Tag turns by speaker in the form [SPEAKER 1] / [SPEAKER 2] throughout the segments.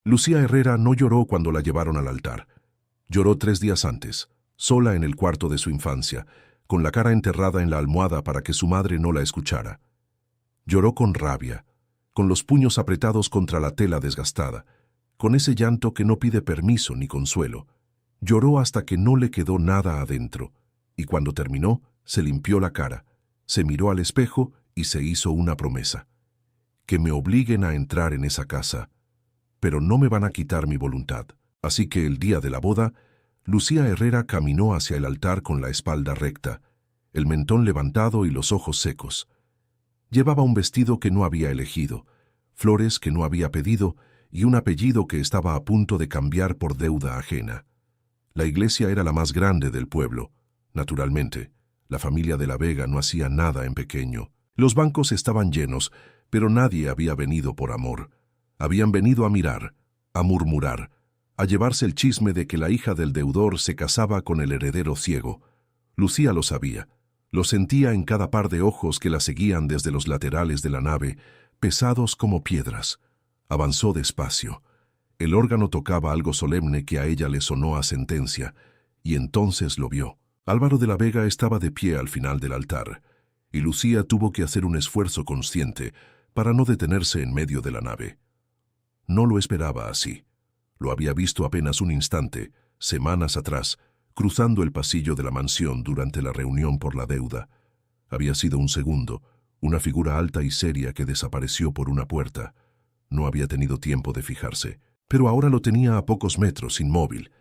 [SPEAKER 1] Lucía Herrera no lloró cuando la llevaron al altar. Lloró 3 días antes, sola en el cuarto de su infancia, con la cara enterrada en la almohada para que su madre no la escuchara. Lloró con rabia, con los puños apretados contra la tela desgastada, con ese llanto que no pide permiso ni consuelo. Lloró hasta que no le quedó nada adentro, y cuando terminó, se limpió la cara, se miró al espejo y se hizo una promesa. Que me obliguen a entrar en esa casa, pero no me van a quitar mi voluntad. Así que el día de la boda, Lucía Herrera caminó hacia el altar con la espalda recta, el mentón levantado y los ojos secos. Llevaba un vestido que no había elegido, flores que no había pedido y un apellido que estaba a punto de cambiar por deuda ajena. La iglesia era la más grande del pueblo. Naturalmente, la familia de la Vega no hacía nada en pequeño. Los bancos estaban llenos, pero nadie había venido por amor. Habían venido a mirar, a murmurar, a llevarse el chisme de que la hija del deudor se casaba con el heredero ciego. Lucía lo sabía, lo sentía en cada par de ojos que la seguían desde los laterales de la nave, pesados como piedras. Avanzó despacio. El órgano tocaba algo solemne que a ella le sonó a sentencia, y entonces lo vio. Álvaro de la Vega estaba de pie al final del altar, y Lucía tuvo que hacer un esfuerzo consciente para no detenerse en medio de la nave. No lo esperaba así. Lo había visto apenas un instante, semanas atrás, cruzando el pasillo de la mansión durante la reunión por la deuda. Había sido un segundo, una figura alta y seria que desapareció por una puerta. No había tenido tiempo de fijarse, pero ahora lo tenía a pocos metros, inmóvil,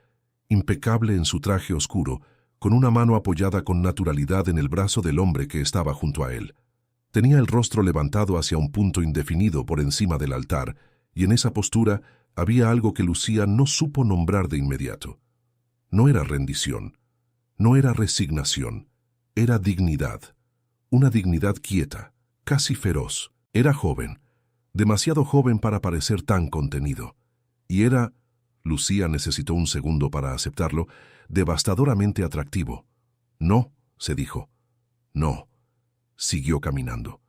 [SPEAKER 1] impecable en su traje oscuro, con una mano apoyada con naturalidad en el brazo del hombre que estaba junto a él. Tenía el rostro levantado hacia un punto indefinido por encima del altar, y en esa postura había algo que Lucía no supo nombrar de inmediato. No era rendición, no era resignación, era dignidad. Una dignidad quieta, casi feroz. Era joven, demasiado joven para parecer tan contenido. Y era, Lucía necesitó un segundo para aceptarlo, devastadoramente atractivo. No, se dijo. No. Siguió caminando.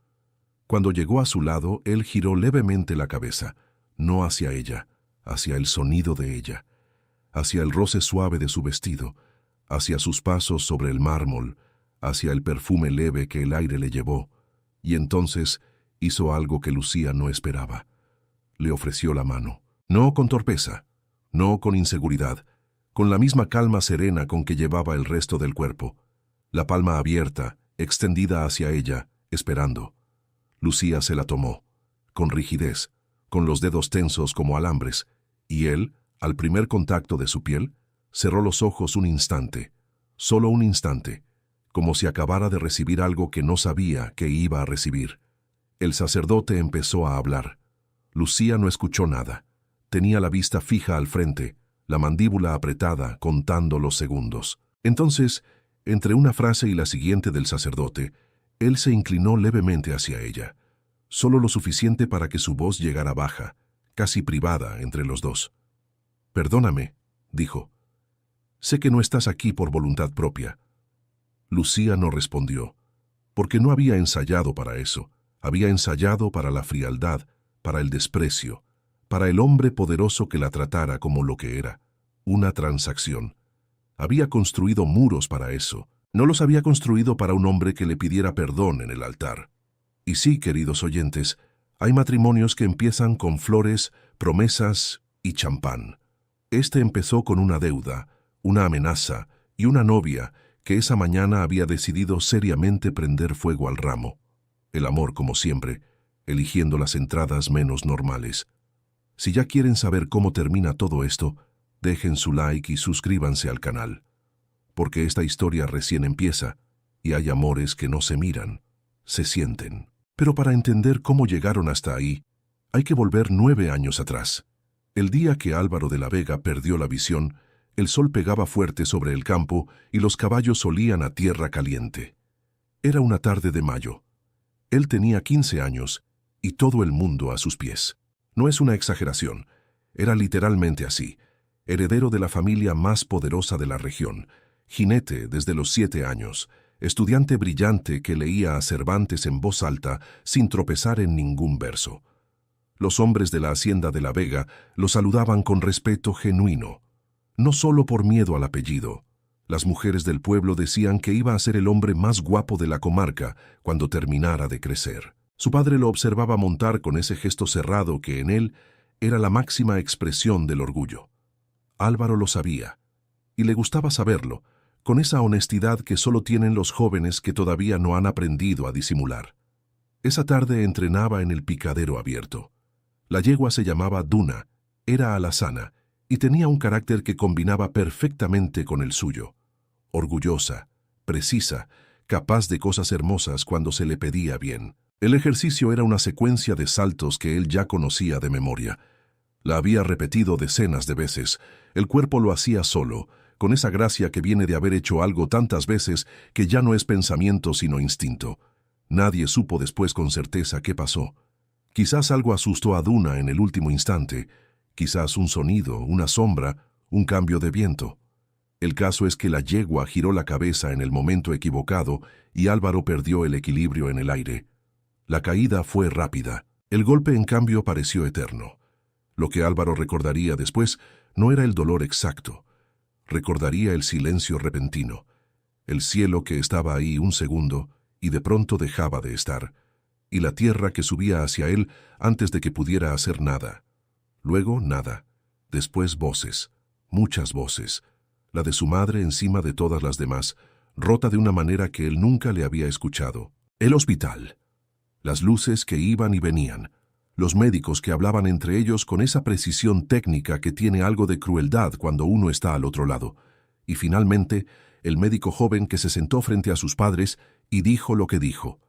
[SPEAKER 1] Cuando llegó a su lado, él giró levemente la cabeza, no hacia ella, hacia el sonido de ella, hacia el roce suave de su vestido, hacia sus pasos sobre el mármol, hacia el perfume leve que el aire le llevó, y entonces hizo algo que Lucía no esperaba. Le ofreció la mano, no con torpeza, no con inseguridad, con la misma calma serena con que llevaba el resto del cuerpo, la palma abierta, extendida hacia ella, esperando. Lucía se la tomó, con rigidez, con los dedos tensos como alambres, y él, al primer contacto de su piel, cerró los ojos un instante, solo un instante, como si acabara de recibir algo que no sabía que iba a recibir. El sacerdote empezó a hablar. Lucía no escuchó nada. Tenía la vista fija al frente, la mandíbula apretada, contando los segundos. Entonces, entre una frase y la siguiente del sacerdote, él se inclinó levemente hacia ella, solo lo suficiente para que su voz llegara baja, casi privada entre los dos. «Perdóname», dijo. «Sé que no estás aquí por voluntad propia». Lucía no respondió, porque no había ensayado para eso. Había ensayado para la frialdad, para el desprecio, para el hombre poderoso que la tratara como lo que era, una transacción. Había construido muros para eso. No los había construido para un hombre que le pidiera perdón en el altar. Y sí, queridos oyentes, hay matrimonios que empiezan con flores, promesas y champán. Este empezó con una deuda, una amenaza y una novia que esa mañana había decidido seriamente prender fuego al ramo. El amor, como siempre, eligiendo las entradas menos normales. Si ya quieren saber cómo termina todo esto, dejen su like y suscríbanse al canal. Porque esta historia recién empieza, y hay amores que no se miran, se sienten. Pero para entender cómo llegaron hasta ahí, hay que volver 9 años atrás. El día que Álvaro de la Vega perdió la visión, el sol pegaba fuerte sobre el campo y los caballos olían a tierra caliente. Era una tarde de mayo. Él tenía 15 años y todo el mundo a sus pies. No es una exageración, era literalmente así. Heredero de la familia más poderosa de la región, jinete desde los 7 años, estudiante brillante que leía a Cervantes en voz alta sin tropezar en ningún verso. Los hombres de la hacienda de la Vega lo saludaban con respeto genuino, no solo por miedo al apellido. Las mujeres del pueblo decían que iba a ser el hombre más guapo de la comarca cuando terminara de crecer. Su padre lo observaba montar con ese gesto cerrado que en él era la máxima expresión del orgullo. Álvaro lo sabía, y le gustaba saberlo, con esa honestidad que solo tienen los jóvenes que todavía no han aprendido a disimular. Esa tarde entrenaba en el picadero abierto. La yegua se llamaba Duna, era alazana, y tenía un carácter que combinaba perfectamente con el suyo. Orgullosa, precisa, capaz de cosas hermosas cuando se le pedía bien. El ejercicio era una secuencia de saltos que él ya conocía de memoria. La había repetido decenas de veces. El cuerpo lo hacía solo, con esa gracia que viene de haber hecho algo tantas veces que ya no es pensamiento sino instinto. Nadie supo después con certeza qué pasó. Quizás algo asustó a Duna en el último instante, quizás un sonido, una sombra, un cambio de viento. El caso es que la yegua giró la cabeza en el momento equivocado y Álvaro perdió el equilibrio en el aire. La caída fue rápida. El golpe, en cambio, pareció eterno. Lo que Álvaro recordaría después no era el dolor exacto. Recordaría el silencio repentino, el cielo que estaba ahí un segundo y de pronto dejaba de estar, y la tierra que subía hacia él antes de que pudiera hacer nada. Luego nada. Después voces, muchas voces. La de su madre encima de todas las demás, rota de una manera que él nunca le había escuchado. El hospital. Las luces que iban y venían. Los médicos que hablaban entre ellos con esa precisión técnica que tiene algo de crueldad cuando uno está al otro lado. Y finalmente, el médico joven que se sentó frente a sus padres y dijo lo que dijo.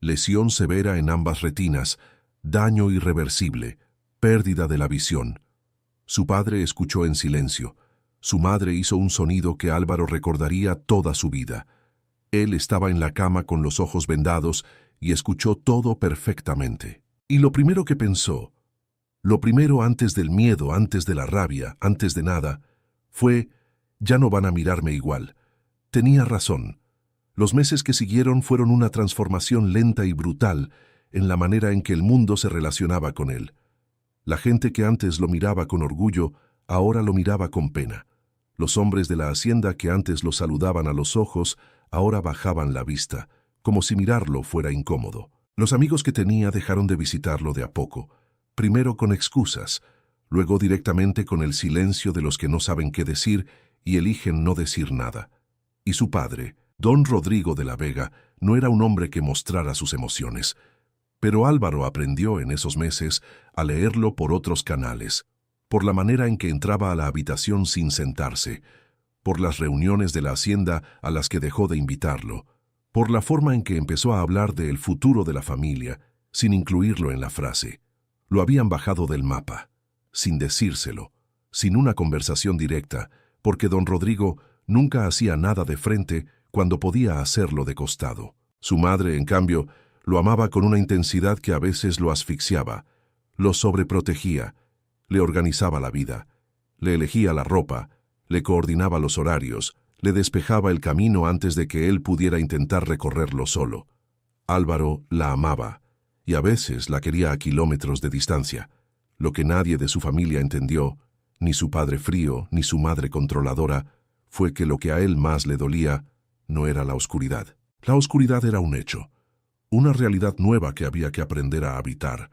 [SPEAKER 1] Lesión severa en ambas retinas, daño irreversible, pérdida de la visión. Su padre escuchó en silencio. Su madre hizo un sonido que Álvaro recordaría toda su vida. Él estaba en la cama con los ojos vendados y escuchó todo perfectamente. Y lo primero que pensó, lo primero antes del miedo, antes de la rabia, antes de nada, fue, ya no van a mirarme igual. Tenía razón. Los meses que siguieron fueron una transformación lenta y brutal en la manera en que el mundo se relacionaba con él. La gente que antes lo miraba con orgullo, ahora lo miraba con pena. Los hombres de la hacienda que antes lo saludaban a los ojos, ahora bajaban la vista, como si mirarlo fuera incómodo. Los amigos que tenía dejaron de visitarlo de a poco, primero con excusas, luego directamente con el silencio de los que no saben qué decir y eligen no decir nada. Y su padre, don Rodrigo de la Vega, no era un hombre que mostrara sus emociones. Pero Álvaro aprendió en esos meses a leerlo por otros canales, por la manera en que entraba a la habitación sin sentarse, por las reuniones de la hacienda a las que dejó de invitarlo, por la forma en que empezó a hablar del futuro de la familia, sin incluirlo en la frase. Lo habían bajado del mapa, sin decírselo, sin una conversación directa, porque don Rodrigo nunca hacía nada de frente cuando podía hacerlo de costado. Su madre, en cambio, lo amaba con una intensidad que a veces lo asfixiaba, lo sobreprotegía, le organizaba la vida, le elegía la ropa, le coordinaba los horarios, le despejaba el camino antes de que él pudiera intentar recorrerlo solo. Álvaro la amaba, y a veces la quería a kilómetros de distancia. Lo que nadie de su familia entendió, ni su padre frío, ni su madre controladora, fue que lo que a él más le dolía no era la oscuridad. La oscuridad era un hecho, una realidad nueva que había que aprender a habitar.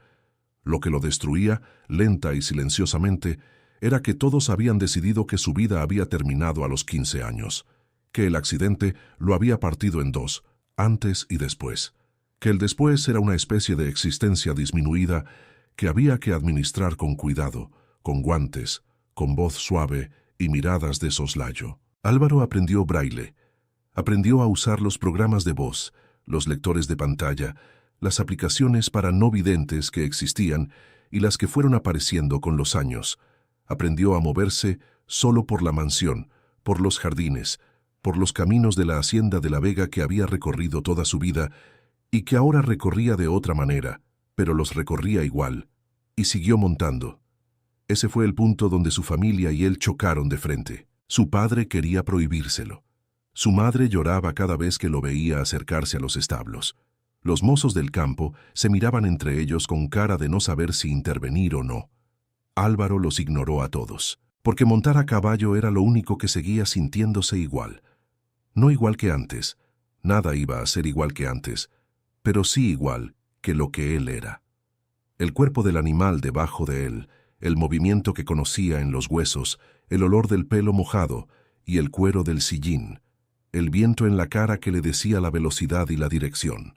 [SPEAKER 1] Lo que lo destruía, lenta y silenciosamente, era que todos habían decidido que su vida había terminado a los 15 años, que el accidente lo había partido en dos, antes y después, que el después era una especie de existencia disminuida que había que administrar con cuidado, con guantes, con voz suave y miradas de soslayo. Álvaro aprendió braille, aprendió a usar los programas de voz, los lectores de pantalla, las aplicaciones para no videntes que existían y las que fueron apareciendo con los años. Aprendió a moverse solo por la mansión, por los jardines, por los caminos de la hacienda de la Vega que había recorrido toda su vida y que ahora recorría de otra manera, pero los recorría igual, y siguió montando. Ese fue el punto donde su familia y él chocaron de frente. Su padre quería prohibírselo. Su madre lloraba cada vez que lo veía acercarse a los establos. Los mozos del campo se miraban entre ellos con cara de no saber si intervenir o no. Álvaro los ignoró a todos, porque montar a caballo era lo único que seguía sintiéndose igual. No igual que antes, nada iba a ser igual que antes, pero sí igual que lo que él era. El cuerpo del animal debajo de él, el movimiento que conocía en los huesos, el olor del pelo mojado y el cuero del sillín, el viento en la cara que le decía la velocidad y la dirección.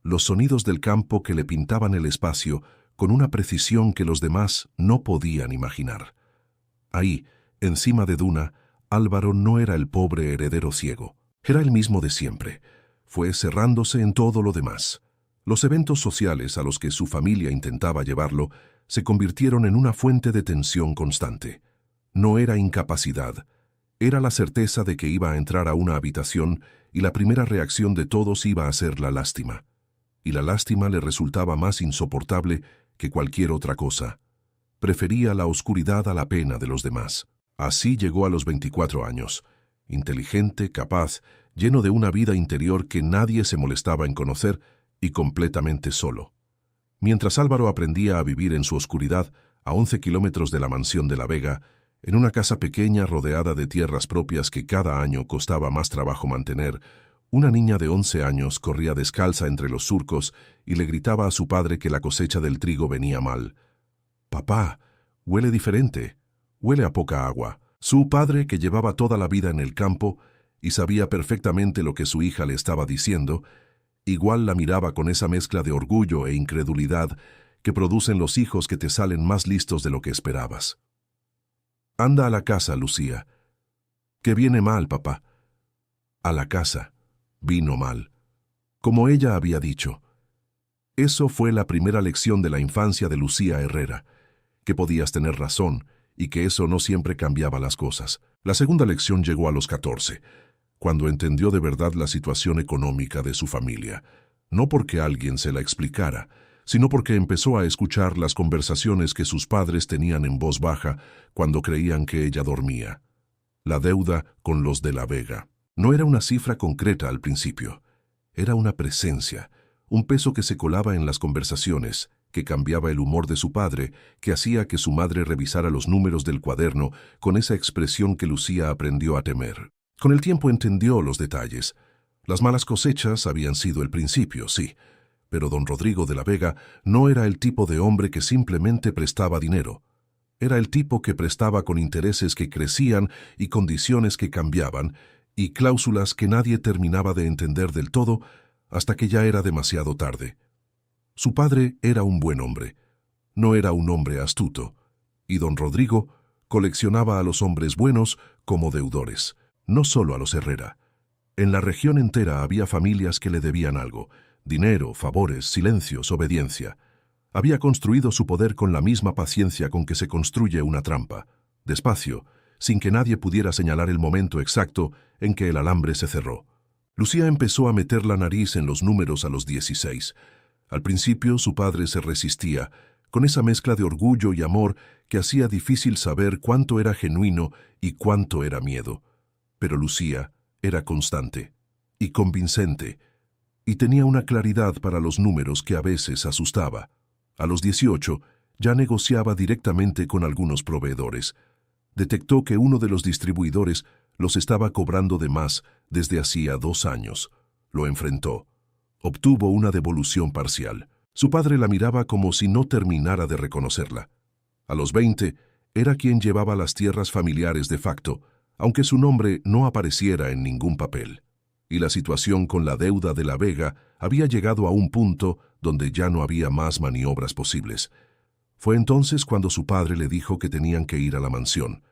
[SPEAKER 1] Los sonidos del campo que le pintaban el espacio con una precisión que los demás no podían imaginar. Ahí, encima de Duna, Álvaro no era el pobre heredero ciego, era el mismo de siempre. Fue cerrándose en todo lo demás. Los eventos sociales a los que su familia intentaba llevarlo se convirtieron en una fuente de tensión constante. No era incapacidad, era la certeza de que iba a entrar a una habitación y la primera reacción de todos iba a ser la lástima. Y la lástima le resultaba más insoportable que cualquier otra cosa. Prefería la oscuridad a la pena de los demás. Así llegó a los 24 años, inteligente, capaz, lleno de una vida interior que nadie se molestaba en conocer y completamente solo. Mientras Álvaro aprendía a vivir en su oscuridad, a 11 kilómetros de la mansión de La Vega, en una casa pequeña rodeada de tierras propias que cada año costaba más trabajo mantener, una niña de 11 años corría descalza entre los surcos y le gritaba a su padre que la cosecha del trigo venía mal. «Papá, huele diferente, huele a poca agua». Su padre, que llevaba toda la vida en el campo y sabía perfectamente lo que su hija le estaba diciendo, igual la miraba con esa mezcla de orgullo e incredulidad que producen los hijos que te salen más listos de lo que esperabas. «Anda a la casa, Lucía». «Que viene mal, papá». A la casa. Vino mal. Como ella había dicho. Eso fue la primera lección de la infancia de Lucía Herrera, que podías tener razón y que eso no siempre cambiaba las cosas. La segunda lección llegó a los 14, cuando entendió de verdad la situación económica de su familia, no porque alguien se la explicara, sino porque empezó a escuchar las conversaciones que sus padres tenían en voz baja cuando creían que ella dormía. La deuda con los de La Vega. No era una cifra concreta al principio. Era una presencia, un peso que se colaba en las conversaciones, que cambiaba el humor de su padre, que hacía que su madre revisara los números del cuaderno con esa expresión que Lucía aprendió a temer. Con el tiempo entendió los detalles. Las malas cosechas habían sido el principio, sí, pero don Rodrigo de la Vega no era el tipo de hombre que simplemente prestaba dinero. Era el tipo que prestaba con intereses que crecían y condiciones que cambiaban, y cláusulas que nadie terminaba de entender del todo hasta que ya era demasiado tarde. Su padre era un buen hombre, no era un hombre astuto, y don Rodrigo coleccionaba a los hombres buenos como deudores, no solo a los Herrera. En la región entera había familias que le debían algo: dinero, favores, silencios, obediencia. Había construido su poder con la misma paciencia con que se construye una trampa, despacio, sin que nadie pudiera señalar el momento exacto en que el alambre se cerró. Lucía empezó a meter la nariz en los números a los 16. Al principio su padre se resistía, con esa mezcla de orgullo y amor que hacía difícil saber cuánto era genuino y cuánto era miedo. Pero Lucía era constante y convincente, y tenía una claridad para los números que a veces asustaba. A los 18 ya negociaba directamente con algunos proveedores. Detectó que uno de los distribuidores los estaba cobrando de más desde hacía 2 años. Lo enfrentó. Obtuvo una devolución parcial. Su padre la miraba como si no terminara de reconocerla. A los 20, era quien llevaba las tierras familiares de facto, aunque su nombre no apareciera en ningún papel. Y la situación con la deuda de La Vega había llegado a un punto donde ya no había más maniobras posibles. Fue entonces cuando su padre le dijo que tenían que ir a la mansión.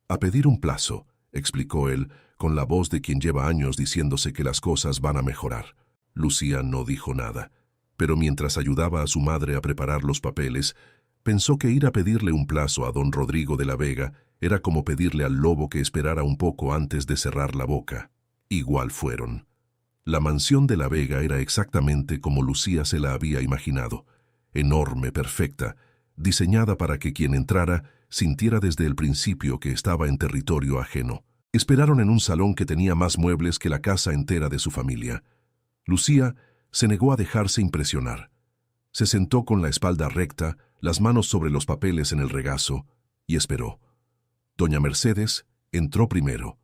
[SPEAKER 1] «A pedir un plazo», explicó él, con la voz de quien lleva años diciéndose que las cosas van a mejorar. Lucía no dijo nada, pero mientras ayudaba a su madre a preparar los papeles, pensó que ir a pedirle un plazo a don Rodrigo de la Vega era como pedirle al lobo que esperara un poco antes de cerrar la boca. Igual fueron. La mansión de la Vega era exactamente como Lucía se la había imaginado, enorme, perfecta, diseñada para que quien entrara sintiera desde el principio que estaba en territorio ajeno. Esperaron en un salón que tenía más muebles que la casa entera de su familia. Lucía se negó a dejarse impresionar. Se sentó con la espalda recta, las manos sobre los papeles en el regazo, y esperó. Doña Mercedes entró primero.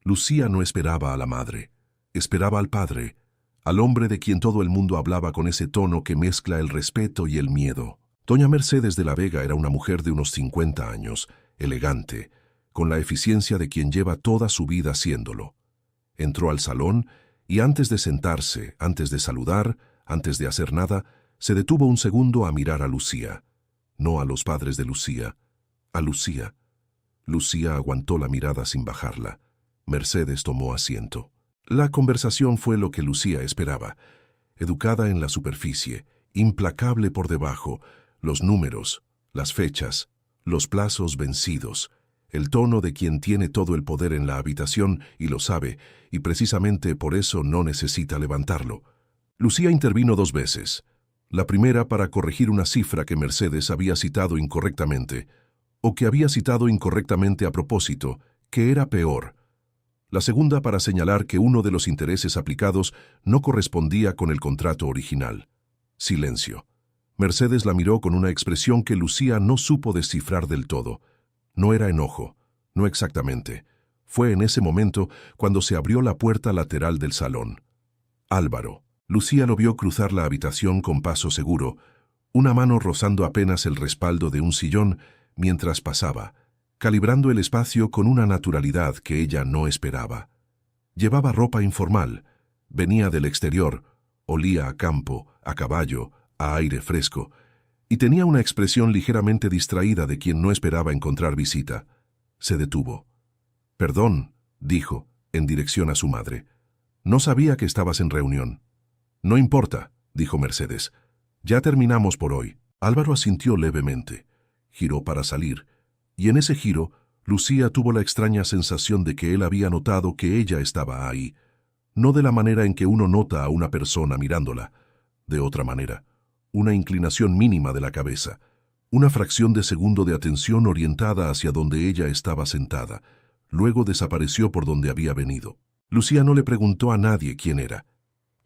[SPEAKER 1] Lucía no esperaba a la madre, esperaba al padre, al hombre de quien todo el mundo hablaba con ese tono que mezcla el respeto y el miedo. Doña Mercedes de la Vega era una mujer de unos 50 años, elegante, con la eficiencia de quien lleva toda su vida haciéndolo. Entró al salón y antes de sentarse, antes de saludar, antes de hacer nada, se detuvo un segundo a mirar a Lucía. No a los padres de Lucía, a Lucía. Lucía aguantó la mirada sin bajarla. Mercedes tomó asiento. La conversación fue lo que Lucía esperaba. Educada en la superficie, implacable por debajo, los números, las fechas, los plazos vencidos, el tono de quien tiene todo el poder en la habitación y lo sabe, y precisamente por eso no necesita levantarlo. Lucía intervino 2 veces. La primera para corregir una cifra que Mercedes había citado incorrectamente, o que había citado incorrectamente a propósito, que era peor. La segunda para señalar que uno de los intereses aplicados no correspondía con el contrato original. Silencio. Mercedes la miró con una expresión que Lucía no supo descifrar del todo. No era enojo, no exactamente. Fue en ese momento cuando se abrió la puerta lateral del salón. Álvaro. Lucía lo vio cruzar la habitación con paso seguro, una mano rozando apenas el respaldo de un sillón mientras pasaba, calibrando el espacio con una naturalidad que ella no esperaba. Llevaba ropa informal, venía del exterior, olía a campo, a caballo, a aire fresco, y tenía una expresión ligeramente distraída de quien no esperaba encontrar visita. Se detuvo. «Perdón», dijo, en dirección a su madre. «No sabía que estabas en reunión». «No importa», dijo Mercedes. «Ya terminamos por hoy». Álvaro asintió levemente. Giró para salir, y en ese giro, Lucía tuvo la extraña sensación de que él había notado que ella estaba ahí, no de la manera en que uno nota a una persona mirándola, de otra manera, una inclinación mínima de la cabeza, una fracción de segundo de atención orientada hacia donde ella estaba sentada, luego desapareció por donde había venido. Lucía no le preguntó a nadie quién era.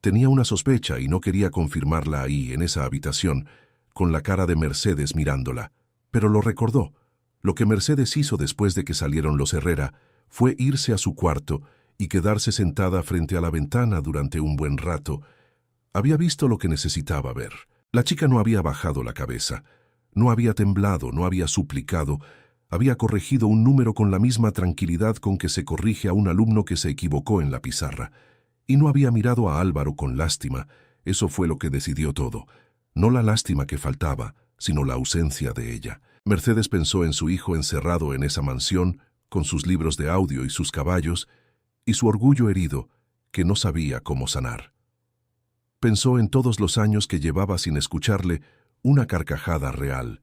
[SPEAKER 1] Tenía una sospecha y no quería confirmarla ahí, en esa habitación, con la cara de Mercedes mirándola, pero lo recordó. Lo que Mercedes hizo después de que salieron los Herrera fue irse a su cuarto y quedarse sentada frente a la ventana durante un buen rato. Había visto lo que necesitaba ver. La chica no había bajado la cabeza, no había temblado, no había suplicado, había corregido un número con la misma tranquilidad con que se corrige a un alumno que se equivocó en la pizarra. Y no había mirado a Álvaro con lástima. Eso fue lo que decidió todo. No la lástima que faltaba, sino la ausencia de ella. Mercedes pensó en su hijo encerrado en esa mansión, con sus libros de audio y sus caballos, y su orgullo herido, que no sabía cómo sanar. Pensó en todos los años que llevaba sin escucharle una carcajada real.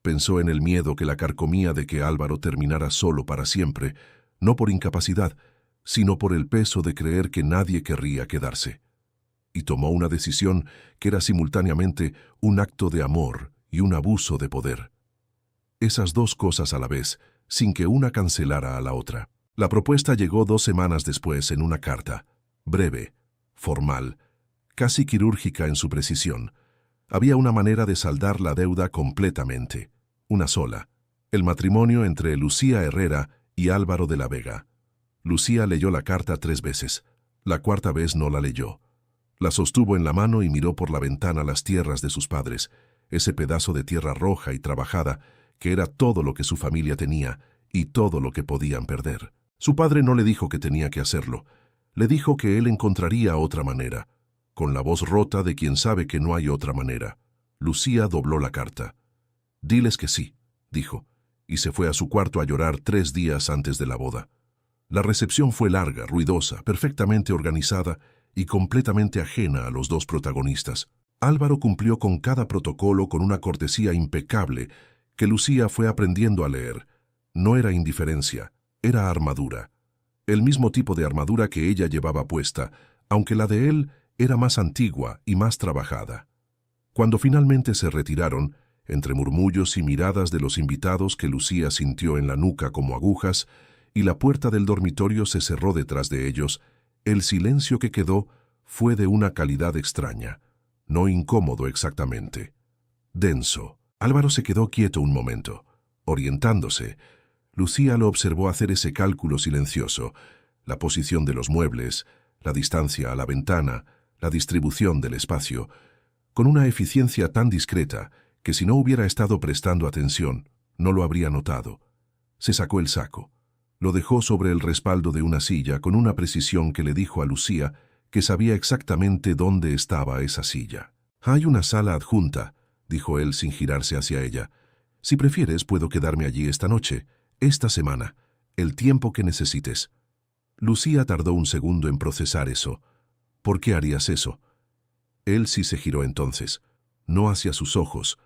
[SPEAKER 1] Pensó en el miedo que la carcomía de que Álvaro terminara solo para siempre, no por incapacidad, sino por el peso de creer que nadie querría quedarse. Y tomó una decisión que era simultáneamente un acto de amor y un abuso de poder. Esas 2 cosas a la vez, sin que una cancelara a la otra. La propuesta llegó 2 semanas después en una carta, breve, formal, casi quirúrgica en su precisión. Había una manera de saldar la deuda completamente, una sola, el matrimonio entre Lucía Herrera y Álvaro de la Vega. Lucía leyó la carta 3 veces. La cuarta vez no la leyó. La sostuvo en la mano y miró por la ventana las tierras de sus padres, ese pedazo de tierra roja y trabajada, que era todo lo que su familia tenía y todo lo que podían perder. Su padre no le dijo que tenía que hacerlo. Le dijo que él encontraría otra manera, con la voz rota de quien sabe que no hay otra manera. Lucía dobló la carta. «Diles que sí», dijo, y se fue a su cuarto a llorar 3 días antes de la boda. La recepción fue larga, ruidosa, perfectamente organizada y completamente ajena a los 2 protagonistas. Álvaro cumplió con cada protocolo con una cortesía impecable que Lucía fue aprendiendo a leer. No era indiferencia, era armadura. El mismo tipo de armadura que ella llevaba puesta, aunque la de él era más antigua y más trabajada. Cuando finalmente se retiraron, entre murmullos y miradas de los invitados que Lucía sintió en la nuca como agujas, y la puerta del dormitorio se cerró detrás de ellos, el silencio que quedó fue de una calidad extraña, no incómodo exactamente, denso. Álvaro se quedó quieto un momento, orientándose. Lucía lo observó hacer ese cálculo silencioso, la posición de los muebles, la distancia a la ventana, la distribución del espacio, con una eficiencia tan discreta que si no hubiera estado prestando atención, no lo habría notado. Se sacó el saco. Lo dejó sobre el respaldo de una silla con una precisión que le dijo a Lucía que sabía exactamente dónde estaba esa silla. «Hay una sala adjunta», dijo él sin girarse hacia ella. «Si prefieres, puedo quedarme allí esta noche, esta semana, el tiempo que necesites». Lucía tardó un segundo en procesar eso. ¿Por qué harías eso? Él sí se giró entonces, no hacia sus ojos.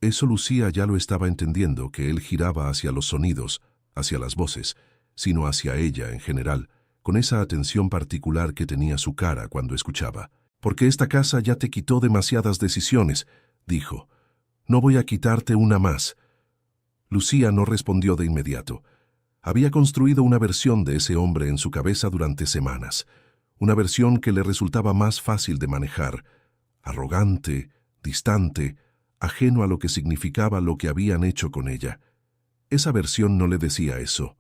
[SPEAKER 1] Eso Lucía ya lo estaba entendiendo, que él giraba hacia los sonidos, hacia las voces, sino hacia ella en general, con esa atención particular que tenía su cara cuando escuchaba. «Porque esta casa ya te quitó demasiadas decisiones», dijo. «No voy a quitarte una más». Lucía no respondió de inmediato. Había construido una versión de ese hombre en su cabeza durante semanas, una versión que le resultaba más fácil de manejar, arrogante, distante, ajeno a lo que significaba lo que habían hecho con ella. Esa versión no le decía eso.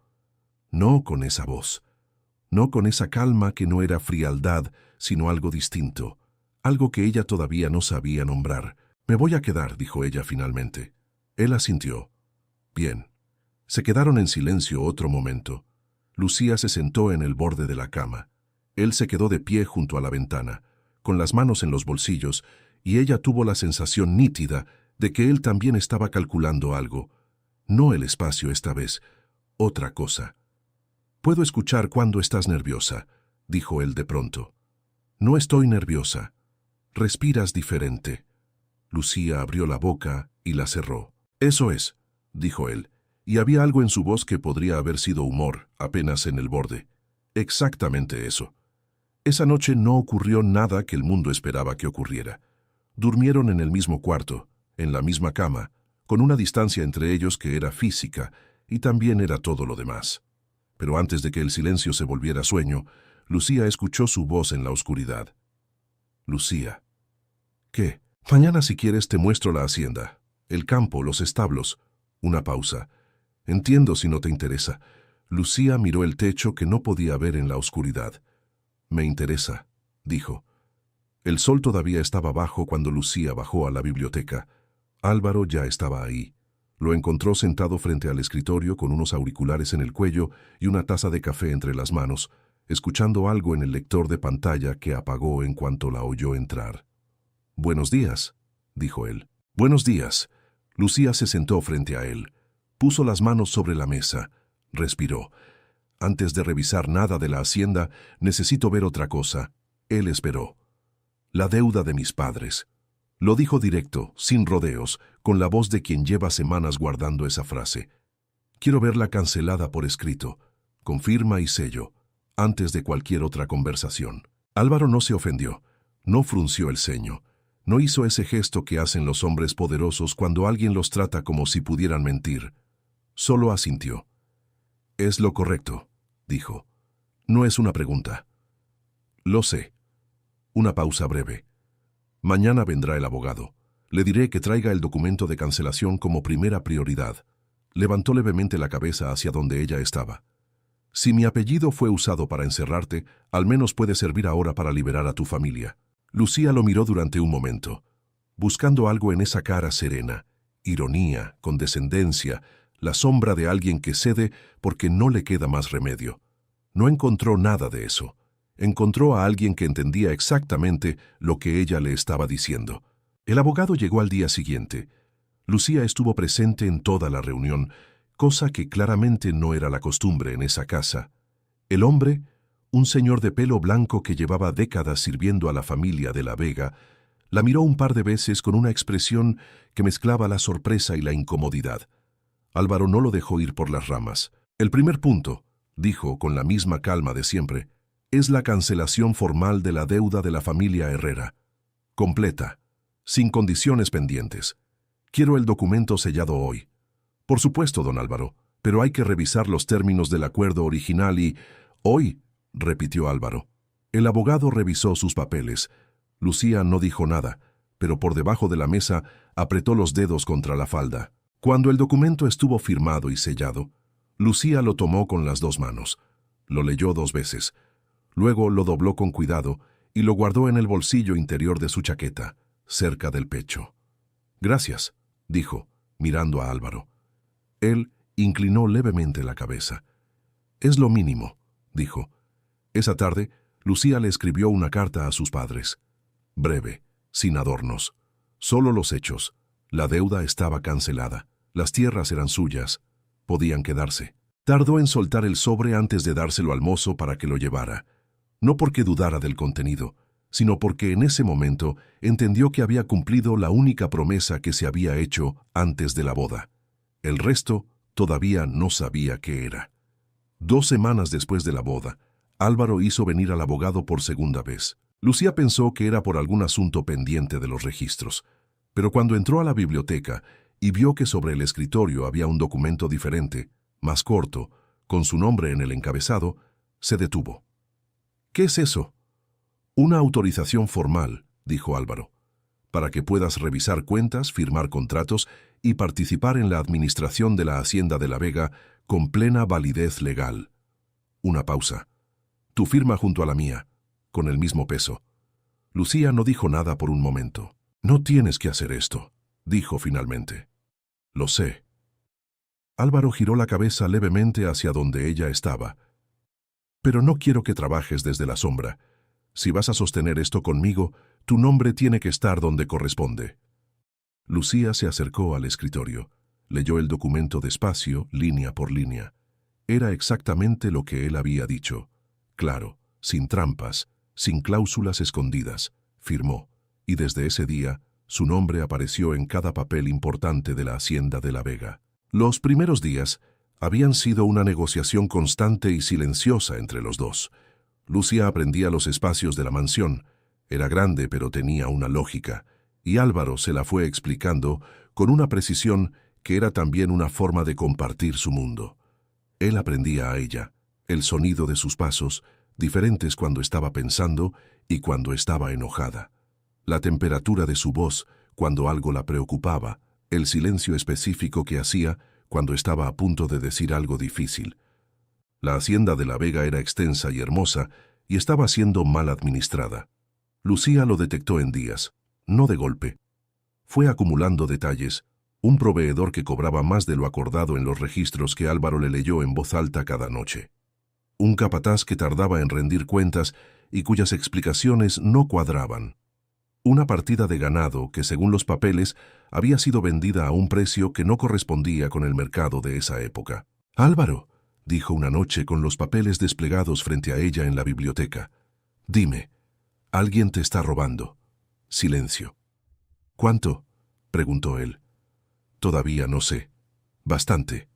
[SPEAKER 1] No con esa voz, no con esa calma que no era frialdad, sino algo distinto, algo que ella todavía no sabía nombrar. «Me voy a quedar», dijo ella finalmente. Él asintió. «Bien». Se quedaron en silencio otro momento. Lucía se sentó en el borde de la cama. Él se quedó de pie junto a la ventana, con las manos en los bolsillos, y ella tuvo la sensación nítida de que él también estaba calculando algo. No el espacio esta vez, otra cosa. «Puedo escuchar cuando estás nerviosa», dijo él de pronto. «No estoy nerviosa. Respiras diferente». Lucía abrió la boca y la cerró. «Eso es», dijo él, y había algo en su voz que podría haber sido humor, apenas en el borde. «Exactamente eso». Esa noche no ocurrió nada que el mundo esperaba que ocurriera. Durmieron en el mismo cuarto, en la misma cama, con una distancia entre ellos que era física, y también era todo lo demás. Pero antes de que el silencio se volviera sueño, Lucía escuchó su voz en la oscuridad. «Lucía». «¿Qué?» «Mañana, si quieres, te muestro la hacienda, el campo, los establos». Una pausa. «Entiendo si no te interesa». Lucía miró el techo que no podía ver en la oscuridad. «Me interesa», dijo. El sol todavía estaba bajo cuando Lucía bajó a la biblioteca. Álvaro ya estaba ahí. Lo encontró sentado frente al escritorio con unos auriculares en el cuello y una taza de café entre las manos, escuchando algo en el lector de pantalla que apagó en cuanto la oyó entrar. «Buenos días», dijo él. «Buenos días». Lucía se sentó frente a él. Puso las manos sobre la mesa. Respiró. «Antes de revisar nada de la hacienda, necesito ver otra cosa». Él esperó. «La deuda de mis padres». Lo dijo directo, sin rodeos, con la voz de quien lleva semanas guardando esa frase. «Quiero verla cancelada por escrito, con firma y sello, antes de cualquier otra conversación». Álvaro no se ofendió, no frunció el ceño, no hizo ese gesto que hacen los hombres poderosos cuando alguien los trata como si pudieran mentir. Solo asintió. «Es lo correcto», dijo. «No es una pregunta». «Lo sé». Una pausa breve. «Mañana vendrá el abogado. Le diré que traiga el documento de cancelación como primera prioridad». Levantó levemente la cabeza hacia donde ella estaba. «Si mi apellido fue usado para encerrarte, al menos puede servir ahora para liberar a tu familia». Lucía lo miró durante un momento, buscando algo en esa cara serena, ironía, condescendencia, la sombra de alguien que cede porque no le queda más remedio. No encontró nada de eso. Encontró a alguien que entendía exactamente lo que ella le estaba diciendo. El abogado llegó al día siguiente. Lucía estuvo presente en toda la reunión, cosa que claramente no era la costumbre en esa casa. El hombre, un señor de pelo blanco que llevaba décadas sirviendo a la familia de la Vega, la miró un par de veces con una expresión que mezclaba la sorpresa y la incomodidad. Álvaro no lo dejó ir por las ramas. «El primer punto», dijo con la misma calma de siempre, «es la cancelación formal de la deuda de la familia Herrera. Completa, sin condiciones pendientes. Quiero el documento sellado hoy». «Por supuesto, don Álvaro, pero hay que revisar los términos del acuerdo original y...» «Hoy», repitió Álvaro. El abogado revisó sus papeles. Lucía no dijo nada, pero por debajo de la mesa apretó los dedos contra la falda. Cuando el documento estuvo firmado y sellado, Lucía lo tomó con las dos manos. Lo leyó 2 veces. Luego lo dobló con cuidado y lo guardó en el bolsillo interior de su chaqueta, cerca del pecho. «Gracias», dijo, mirando a Álvaro. Él inclinó levemente la cabeza. «Es lo mínimo», dijo. Esa tarde, Lucía le escribió una carta a sus padres. Breve, sin adornos. Solo los hechos. La deuda estaba cancelada. Las tierras eran suyas. Podían quedarse. Tardó en soltar el sobre antes de dárselo al mozo para que lo llevara. No porque dudara del contenido, sino porque en ese momento entendió que había cumplido la única promesa que se había hecho antes de la boda. El resto todavía no sabía qué era. 2 semanas después de la boda, Álvaro hizo venir al abogado por segunda vez. Lucía pensó que era por algún asunto pendiente de los registros, pero cuando entró a la biblioteca y vio que sobre el escritorio había un documento diferente, más corto, con su nombre en el encabezado, se detuvo. «¿Qué es eso?» «Una autorización formal», dijo Álvaro, «para que puedas revisar cuentas, firmar contratos y participar en la administración de la Hacienda de la Vega con plena validez legal». Una pausa. «Tu firma junto a la mía, con el mismo peso». Lucía no dijo nada por un momento. «No tienes que hacer esto», dijo finalmente. «Lo sé». Álvaro giró la cabeza levemente hacia donde ella estaba. «Pero no quiero que trabajes desde la sombra. Si vas a sostener esto conmigo, tu nombre tiene que estar donde corresponde». Lucía se acercó al escritorio. Leyó el documento despacio, línea por línea. Era exactamente lo que él había dicho. Claro, sin trampas, sin cláusulas escondidas. Firmó, y desde ese día, su nombre apareció en cada papel importante de la Hacienda de la Vega. Los primeros días habían sido una negociación constante y silenciosa entre los dos. Lucía aprendía los espacios de la mansión. Era grande, pero tenía una lógica, y Álvaro se la fue explicando con una precisión que era también una forma de compartir su mundo. Él aprendía a ella, el sonido de sus pasos, diferentes cuando estaba pensando y cuando estaba enojada. La temperatura de su voz cuando algo la preocupaba, el silencio específico que hacía cuando estaba a punto de decir algo difícil. La Hacienda de la Vega era extensa y hermosa y estaba siendo mal administrada. Lucía lo detectó en días, no de golpe. Fue acumulando detalles, un proveedor que cobraba más de lo acordado en los registros que Álvaro le leyó en voz alta cada noche. Un capataz que tardaba en rendir cuentas y cuyas explicaciones no cuadraban. Una partida de ganado que, según los papeles, había sido vendida a un precio que no correspondía con el mercado de esa época. «Álvaro», dijo una noche con los papeles desplegados frente a ella en la biblioteca, «dime, alguien te está robando». Silencio. «¿Cuánto?», preguntó él. «Todavía no sé. Bastante».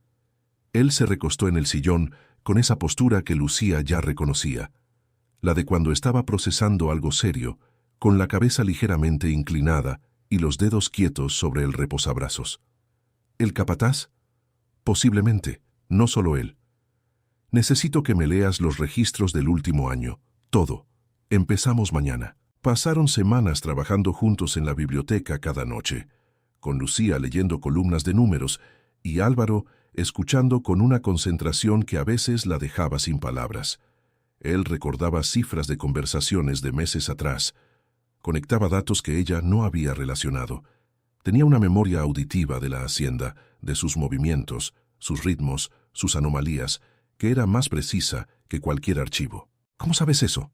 [SPEAKER 1] Él se recostó en el sillón con esa postura que Lucía ya reconocía, la de cuando estaba procesando algo serio, con la cabeza ligeramente inclinada y los dedos quietos sobre el reposabrazos. «¿El capataz?». «Posiblemente, no solo él. Necesito que me leas los registros del último año, todo. Empezamos mañana». Pasaron semanas trabajando juntos en la biblioteca cada noche, con Lucía leyendo columnas de números y Álvaro escuchando con una concentración que a veces la dejaba sin palabras. Él recordaba cifras de conversaciones de meses atrás, conectaba datos que ella no había relacionado. Tenía una memoria auditiva de la Hacienda, de sus movimientos, sus ritmos, sus anomalías, que era más precisa que cualquier archivo. «¿Cómo sabes eso?»,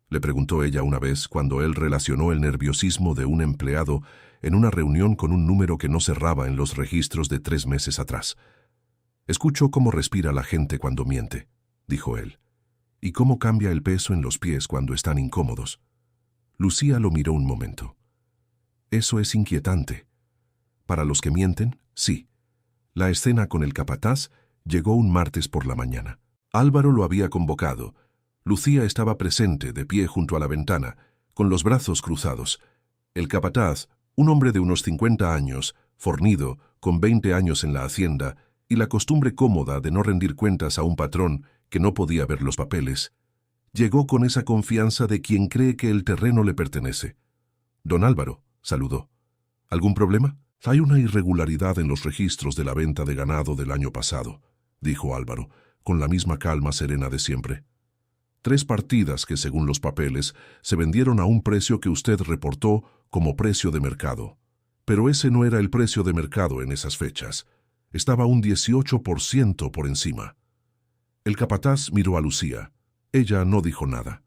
[SPEAKER 1] le preguntó ella una vez cuando él relacionó el nerviosismo de un empleado en una reunión con un número que no cerraba en los registros de 3 meses atrás. «Escucho cómo respira la gente cuando miente», dijo él, «y cómo cambia el peso en los pies cuando están incómodos». Lucía lo miró un momento. «Eso es inquietante. Para los que mienten, sí». La escena con el capataz llegó un martes por la mañana. Álvaro lo había convocado. Lucía estaba presente, de pie junto a la ventana, con los brazos cruzados. El capataz, un hombre de unos 50 años, fornido, con 20 años en la hacienda, y la costumbre cómoda de no rendir cuentas a un patrón que no podía ver los papeles, Llegó con esa confianza de quien cree que el terreno le pertenece. Don Álvaro, saludó. ¿Algún problema? Hay una irregularidad en los registros de la venta de ganado del año pasado, dijo Álvaro, con la misma calma serena de siempre. 3 partidas que, según los papeles, se vendieron a un precio que usted reportó como precio de mercado. Pero ese no era el precio de mercado en esas fechas. Estaba un 18% por encima. El capataz miró a Lucía. Ella no dijo nada.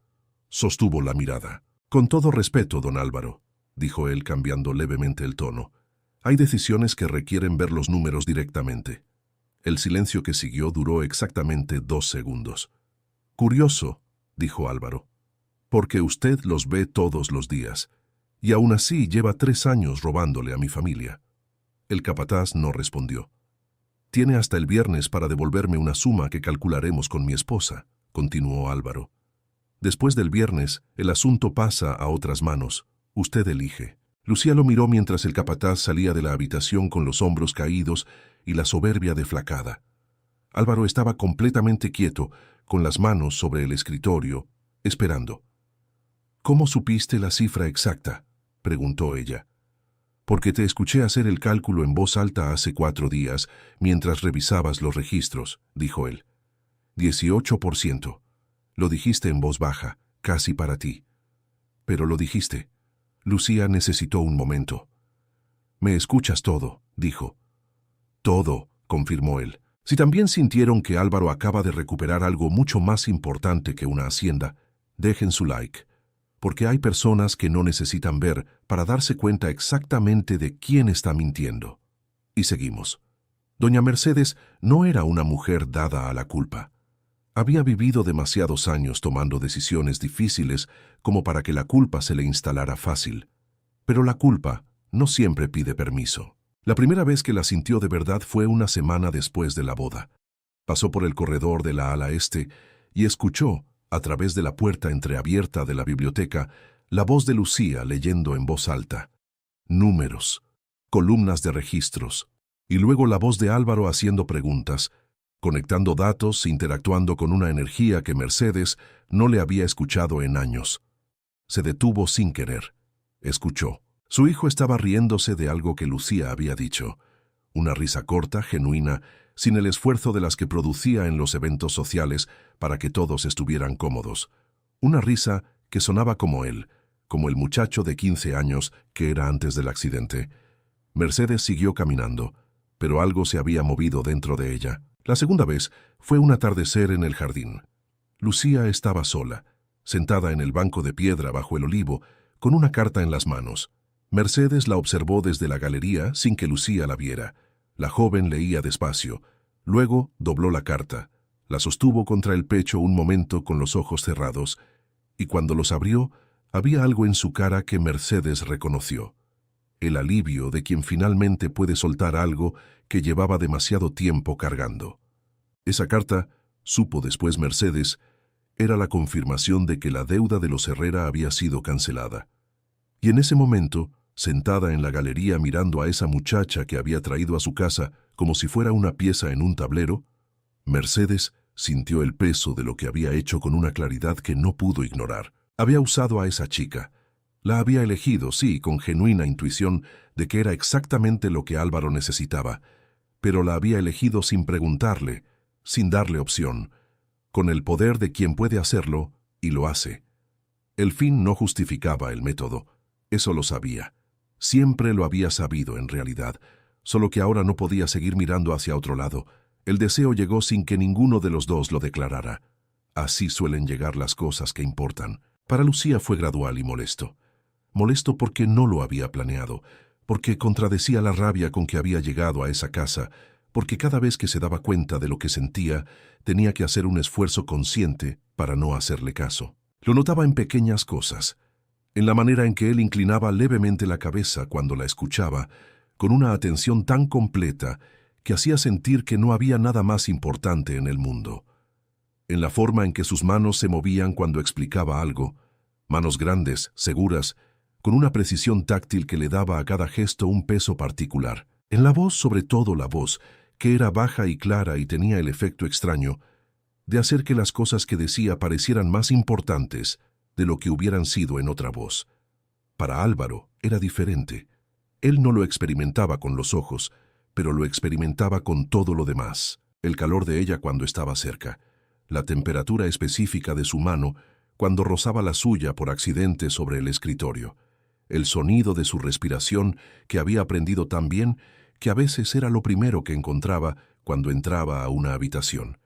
[SPEAKER 1] Sostuvo la mirada. Con todo respeto, don Álvaro, dijo él cambiando levemente el tono. Hay decisiones que requieren ver los números directamente. El silencio que siguió duró exactamente 2 segundos. Curioso, dijo Álvaro, porque usted los ve todos los días, y aún así lleva 3 años robándole a mi familia. El capataz no respondió. Tiene hasta el viernes para devolverme una suma que calcularemos con mi esposa, continuó Álvaro. Después del viernes, el asunto pasa a otras manos. Usted elige. Lucía lo miró mientras el capataz salía de la habitación con los hombros caídos y la soberbia deflacada. Álvaro estaba completamente quieto, con las manos sobre el escritorio, esperando. ¿Cómo supiste la cifra exacta?, preguntó ella. Porque te escuché hacer el cálculo en voz alta hace 4 días, mientras revisabas los registros, dijo él. 18%. Lo dijiste en voz baja, casi para ti. Pero lo dijiste. Lucía necesitó un momento. Me escuchas todo, dijo. Todo, confirmó él. Si también sintieron que Álvaro acaba de recuperar algo mucho más importante que una hacienda, dejen su like, porque hay personas que no necesitan ver para darse cuenta exactamente de quién está mintiendo. Y seguimos. Doña Mercedes no era una mujer dada a la culpa. Había vivido demasiados años tomando decisiones difíciles como para que la culpa se le instalara fácil. Pero la culpa no siempre pide permiso. La primera vez que la sintió de verdad fue una semana después de la boda. Pasó por el corredor de la ala este y escuchó, a través de la puerta entreabierta de la biblioteca, la voz de Lucía leyendo en voz alta. Números, columnas de registros, y luego la voz de Álvaro haciendo preguntas, conectando datos, interactuando con una energía que Mercedes no le había escuchado en años. Se detuvo sin querer. Escuchó. Su hijo estaba riéndose de algo que Lucía había dicho. Una risa corta, genuina, sin el esfuerzo de las que producía en los eventos sociales para que todos estuvieran cómodos. Una risa que sonaba como él, como el muchacho de 15 años que era antes del accidente. Mercedes siguió caminando, pero algo se había movido dentro de ella. La segunda vez fue un atardecer en el jardín. Lucía estaba sola, sentada en el banco de piedra bajo el olivo, con una carta en las manos. Mercedes la observó desde la galería sin que Lucía la viera. La joven leía despacio. Luego dobló la carta. La sostuvo contra el pecho un momento con los ojos cerrados, y cuando los abrió, había algo en su cara que Mercedes reconoció. El alivio de quien finalmente puede soltar algo que llevaba demasiado tiempo cargando. Esa carta, supo después Mercedes, era la confirmación de que la deuda de los Herrera había sido cancelada. Y en ese momento, sentada en la galería mirando a esa muchacha que había traído a su casa como si fuera una pieza en un tablero, Mercedes sintió el peso de lo que había hecho con una claridad que no pudo ignorar. Había usado a esa chica. La había elegido, sí, con genuina intuición de que era exactamente lo que Álvaro necesitaba, pero la había elegido sin preguntarle, sin darle opción, con el poder de quien puede hacerlo y lo hace. El fin no justificaba el método. Eso lo sabía. Siempre lo había sabido en realidad, solo que ahora no podía seguir mirando hacia otro lado. El deseo llegó sin que ninguno de los dos lo declarara. Así suelen llegar las cosas que importan. Para Lucía fue gradual y molesto. Molesto porque no lo había planeado, porque contradecía la rabia con que había llegado a esa casa, porque cada vez que se daba cuenta de lo que sentía, tenía que hacer un esfuerzo consciente para no hacerle caso. Lo notaba en pequeñas cosas, en la manera en que él inclinaba levemente la cabeza cuando la escuchaba, con una atención tan completa que hacía sentir que no había nada más importante en el mundo. En la forma en que sus manos se movían cuando explicaba algo, manos grandes, seguras, con una precisión táctil que le daba a cada gesto un peso particular. En la voz, sobre todo la voz, que era baja y clara y tenía el efecto extraño, de hacer que las cosas que decía parecieran más importantes de lo que hubieran sido en otra voz. Para Álvaro era diferente. Él no lo experimentaba con los ojos, pero lo experimentaba con todo lo demás. El calor de ella cuando estaba cerca, la temperatura específica de su mano cuando rozaba la suya por accidente sobre el escritorio, el sonido de su respiración que había aprendido tan bien que a veces era lo primero que encontraba cuando entraba a una habitación.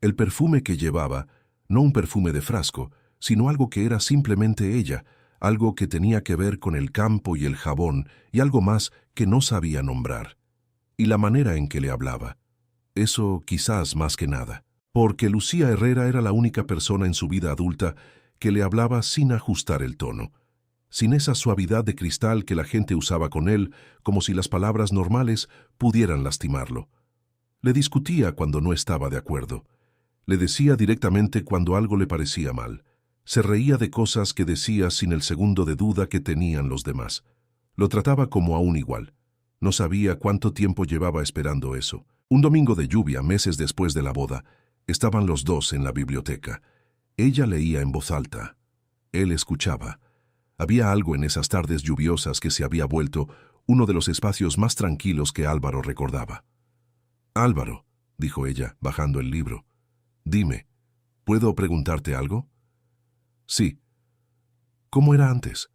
[SPEAKER 1] El perfume que llevaba, no un perfume de frasco, sino algo que era simplemente ella, algo que tenía que ver con el campo y el jabón y algo más que no sabía nombrar. Y la manera en que le hablaba. Eso quizás más que nada, porque Lucía Herrera era la única persona en su vida adulta que le hablaba sin ajustar el tono, sin esa suavidad de cristal que la gente usaba con él, como si las palabras normales pudieran lastimarlo. Le discutía cuando no estaba de acuerdo. Le decía directamente cuando algo le parecía mal. Se reía de cosas que decía sin el segundo de duda que tenían los demás. Lo trataba como a un igual. No sabía cuánto tiempo llevaba esperando eso. Un domingo de lluvia, meses después de la boda, estaban los dos en la biblioteca. Ella leía en voz alta. Él escuchaba. Había algo en esas tardes lluviosas que se había vuelto uno de los espacios más tranquilos que Álvaro recordaba. «Álvaro», dijo ella, bajando el libro, «dime, ¿puedo preguntarte algo?» «Sí». «¿Cómo era antes?»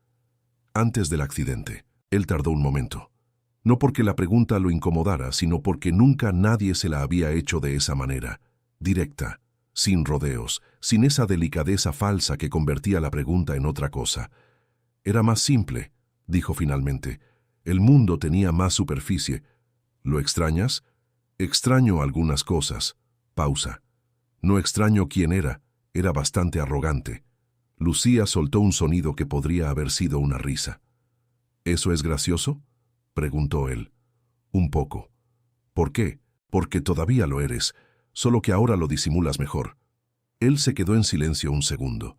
[SPEAKER 1] «Antes del accidente». Él tardó un momento. No porque la pregunta lo incomodara, sino porque nunca nadie se la había hecho de esa manera, directa, sin rodeos, sin esa delicadeza falsa que convertía la pregunta en otra cosa. Era más simple, dijo finalmente. El mundo tenía más superficie. ¿Lo extrañas? Extraño algunas cosas. Pausa. No extraño quién era. Era bastante arrogante. Lucía soltó un sonido que podría haber sido una risa. ¿Eso es gracioso?, preguntó él. Un poco. ¿Por qué? Porque todavía lo eres, solo que ahora lo disimulas mejor. Él se quedó en silencio un segundo,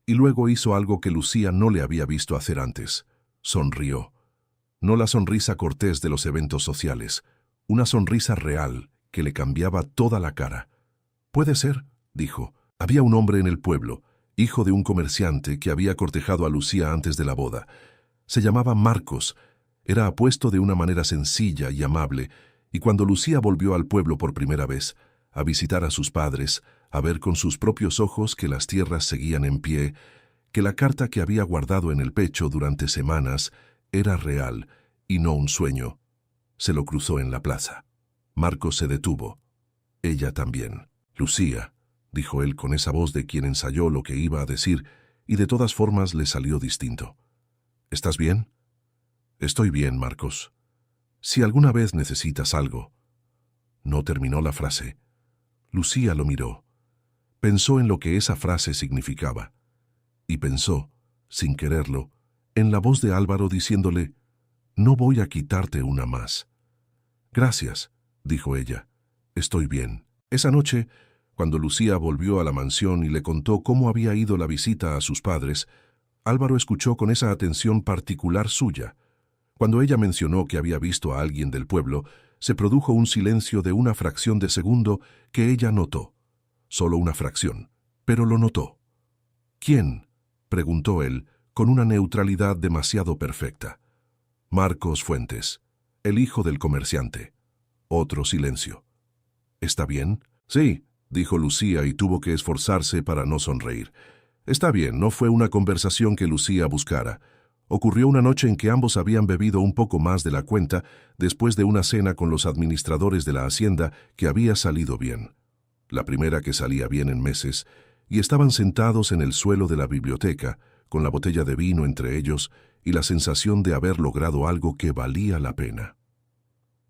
[SPEAKER 1] y luego hizo algo que Lucía no le había visto hacer antes. Sonrió. No la sonrisa cortés de los eventos sociales, una sonrisa real que le cambiaba toda la cara. «Puede ser», dijo. Había un hombre en el pueblo, hijo de un comerciante que había cortejado a Lucía antes de la boda. Se llamaba Marcos. Era apuesto de una manera sencilla y amable, y cuando Lucía volvió al pueblo por primera vez, a visitar a sus padres, a ver con sus propios ojos que las tierras seguían en pie, que la carta que había guardado en el pecho durante semanas era real y no un sueño, se lo cruzó en la plaza. Marcos se detuvo. Ella también. «Lucía», dijo él con esa voz de quien ensayó lo que iba a decir, y de todas formas le salió distinto. «¿Estás bien?» «Estoy bien, Marcos. Si alguna vez necesitas algo». No terminó la frase. Lucía lo miró. Pensó en lo que esa frase significaba. Y pensó, sin quererlo, en la voz de Álvaro diciéndole, «No voy a quitarte una más». «Gracias», dijo ella. «Estoy bien». Esa noche, cuando Lucía volvió a la mansión y le contó cómo había ido la visita a sus padres, Álvaro escuchó con esa atención particular suya. Cuando ella mencionó que había visto a alguien del pueblo, se produjo un silencio de una fracción de segundo que ella notó. Solo una fracción, pero lo notó. «¿Quién?», preguntó él, con una neutralidad demasiado perfecta. «Marcos Fuentes, el hijo del comerciante». Otro silencio. «¿Está bien?» «Sí», dijo Lucía y tuvo que esforzarse para no sonreír. «Está bien, no fue una conversación que Lucía buscara. Ocurrió una noche en que ambos habían bebido un poco más de la cuenta después de una cena con los administradores de la hacienda que había salido bien. La primera que salía bien en meses, y estaban sentados en el suelo de la biblioteca, con la botella de vino entre ellos y la sensación de haber logrado algo que valía la pena.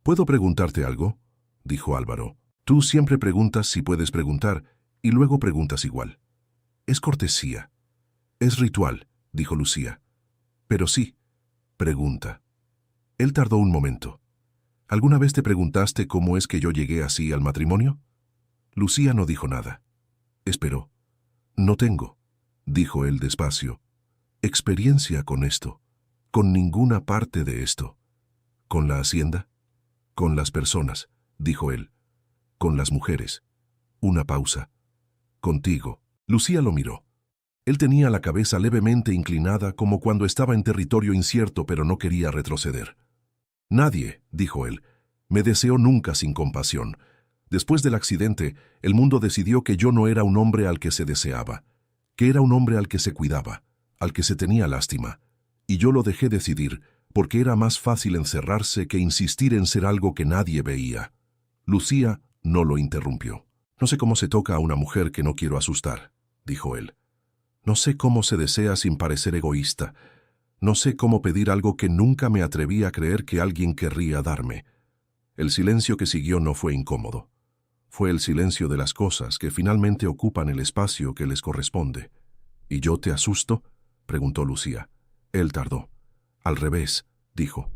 [SPEAKER 1] «¿Puedo preguntarte algo?», dijo Álvaro. «Tú siempre preguntas si puedes preguntar, y luego preguntas igual. Es cortesía. Es ritual», dijo Lucía. «Pero sí, pregunta». Él tardó un momento. «¿Alguna vez te preguntaste cómo es que yo llegué así al matrimonio?» Lucía no dijo nada. Esperó. «No tengo», dijo él despacio, «experiencia con esto, con ninguna parte de esto». «¿Con la hacienda?» «Con las personas», dijo él. «Con las mujeres». Una pausa. Contigo. Lucía lo miró. Él tenía la cabeza levemente inclinada como cuando estaba en territorio incierto pero no quería retroceder. Nadie, dijo él, me deseó nunca sin compasión. Después del accidente, el mundo decidió que yo no era un hombre al que se deseaba, que era un hombre al que se cuidaba, al que se tenía lástima. Y yo lo dejé decidir, porque era más fácil encerrarse que insistir en ser algo que nadie veía. Lucía no lo interrumpió. No sé cómo se toca a una mujer que no quiero asustar, dijo él. No sé cómo se desea sin parecer egoísta. No sé cómo pedir algo que nunca me atreví a creer que alguien querría darme. El silencio que siguió no fue incómodo. Fue el silencio de las cosas que finalmente ocupan el espacio que les corresponde. ¿Y yo te asusto?, preguntó Lucía. Él tardó. Al revés, dijo.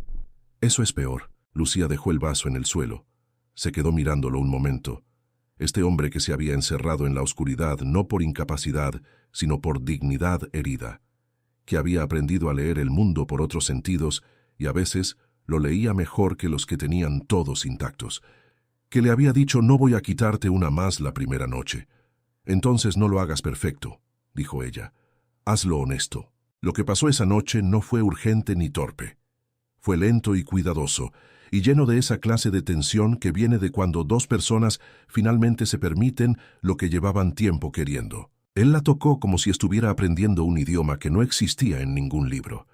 [SPEAKER 1] Eso es peor. Lucía dejó el vaso en el suelo. Se quedó mirándolo un momento. Este hombre que se había encerrado en la oscuridad no por incapacidad, sino por dignidad herida, que había aprendido a leer el mundo por otros sentidos y a veces lo leía mejor que los que tenían todos intactos, que le había dicho no voy a quitarte una más la primera noche. Entonces no lo hagas perfecto, dijo ella. Hazlo honesto. Lo que pasó esa noche no fue urgente ni torpe. Fue lento y cuidadoso, y lleno de esa clase de tensión que viene de cuando dos personas finalmente se permiten lo que llevaban tiempo queriendo. Él la tocó como si estuviera aprendiendo un idioma que no existía en ningún libro.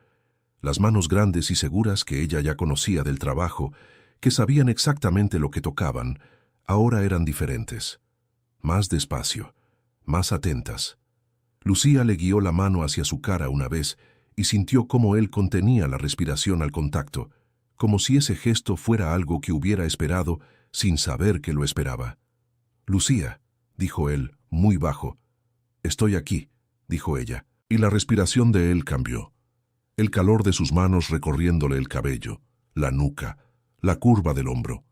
[SPEAKER 1] Las manos grandes y seguras que ella ya conocía del trabajo, que sabían exactamente lo que tocaban, ahora eran diferentes. Más despacio, más atentas. Lucía le guió la mano hacia su cara una vez y sintió cómo él contenía la respiración al contacto, como si ese gesto fuera algo que hubiera esperado sin saber que lo esperaba. «Lucía», dijo él, muy bajo. «Estoy aquí», dijo ella, y la respiración de él cambió. El calor de sus manos recorriéndole el cabello, la nuca, la curva del hombro.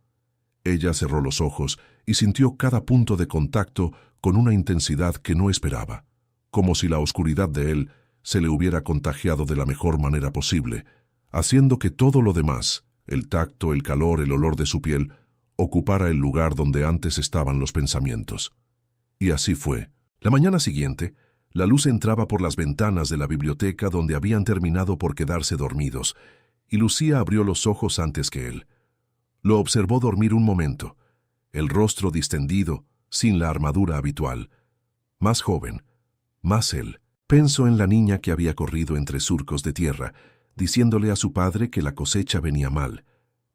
[SPEAKER 1] Ella cerró los ojos y sintió cada punto de contacto con una intensidad que no esperaba, como si la oscuridad de él se le hubiera contagiado de la mejor manera posible, haciendo que todo lo demás, el tacto, el calor, el olor de su piel, ocupara el lugar donde antes estaban los pensamientos. Y así fue. La mañana siguiente, la luz entraba por las ventanas de la biblioteca donde habían terminado por quedarse dormidos, y Lucía abrió los ojos antes que él. Lo observó dormir un momento, el rostro distendido, sin la armadura habitual. Más joven, más él. Pensó en la niña que había corrido entre surcos de tierra, diciéndole a su padre que la cosecha venía mal.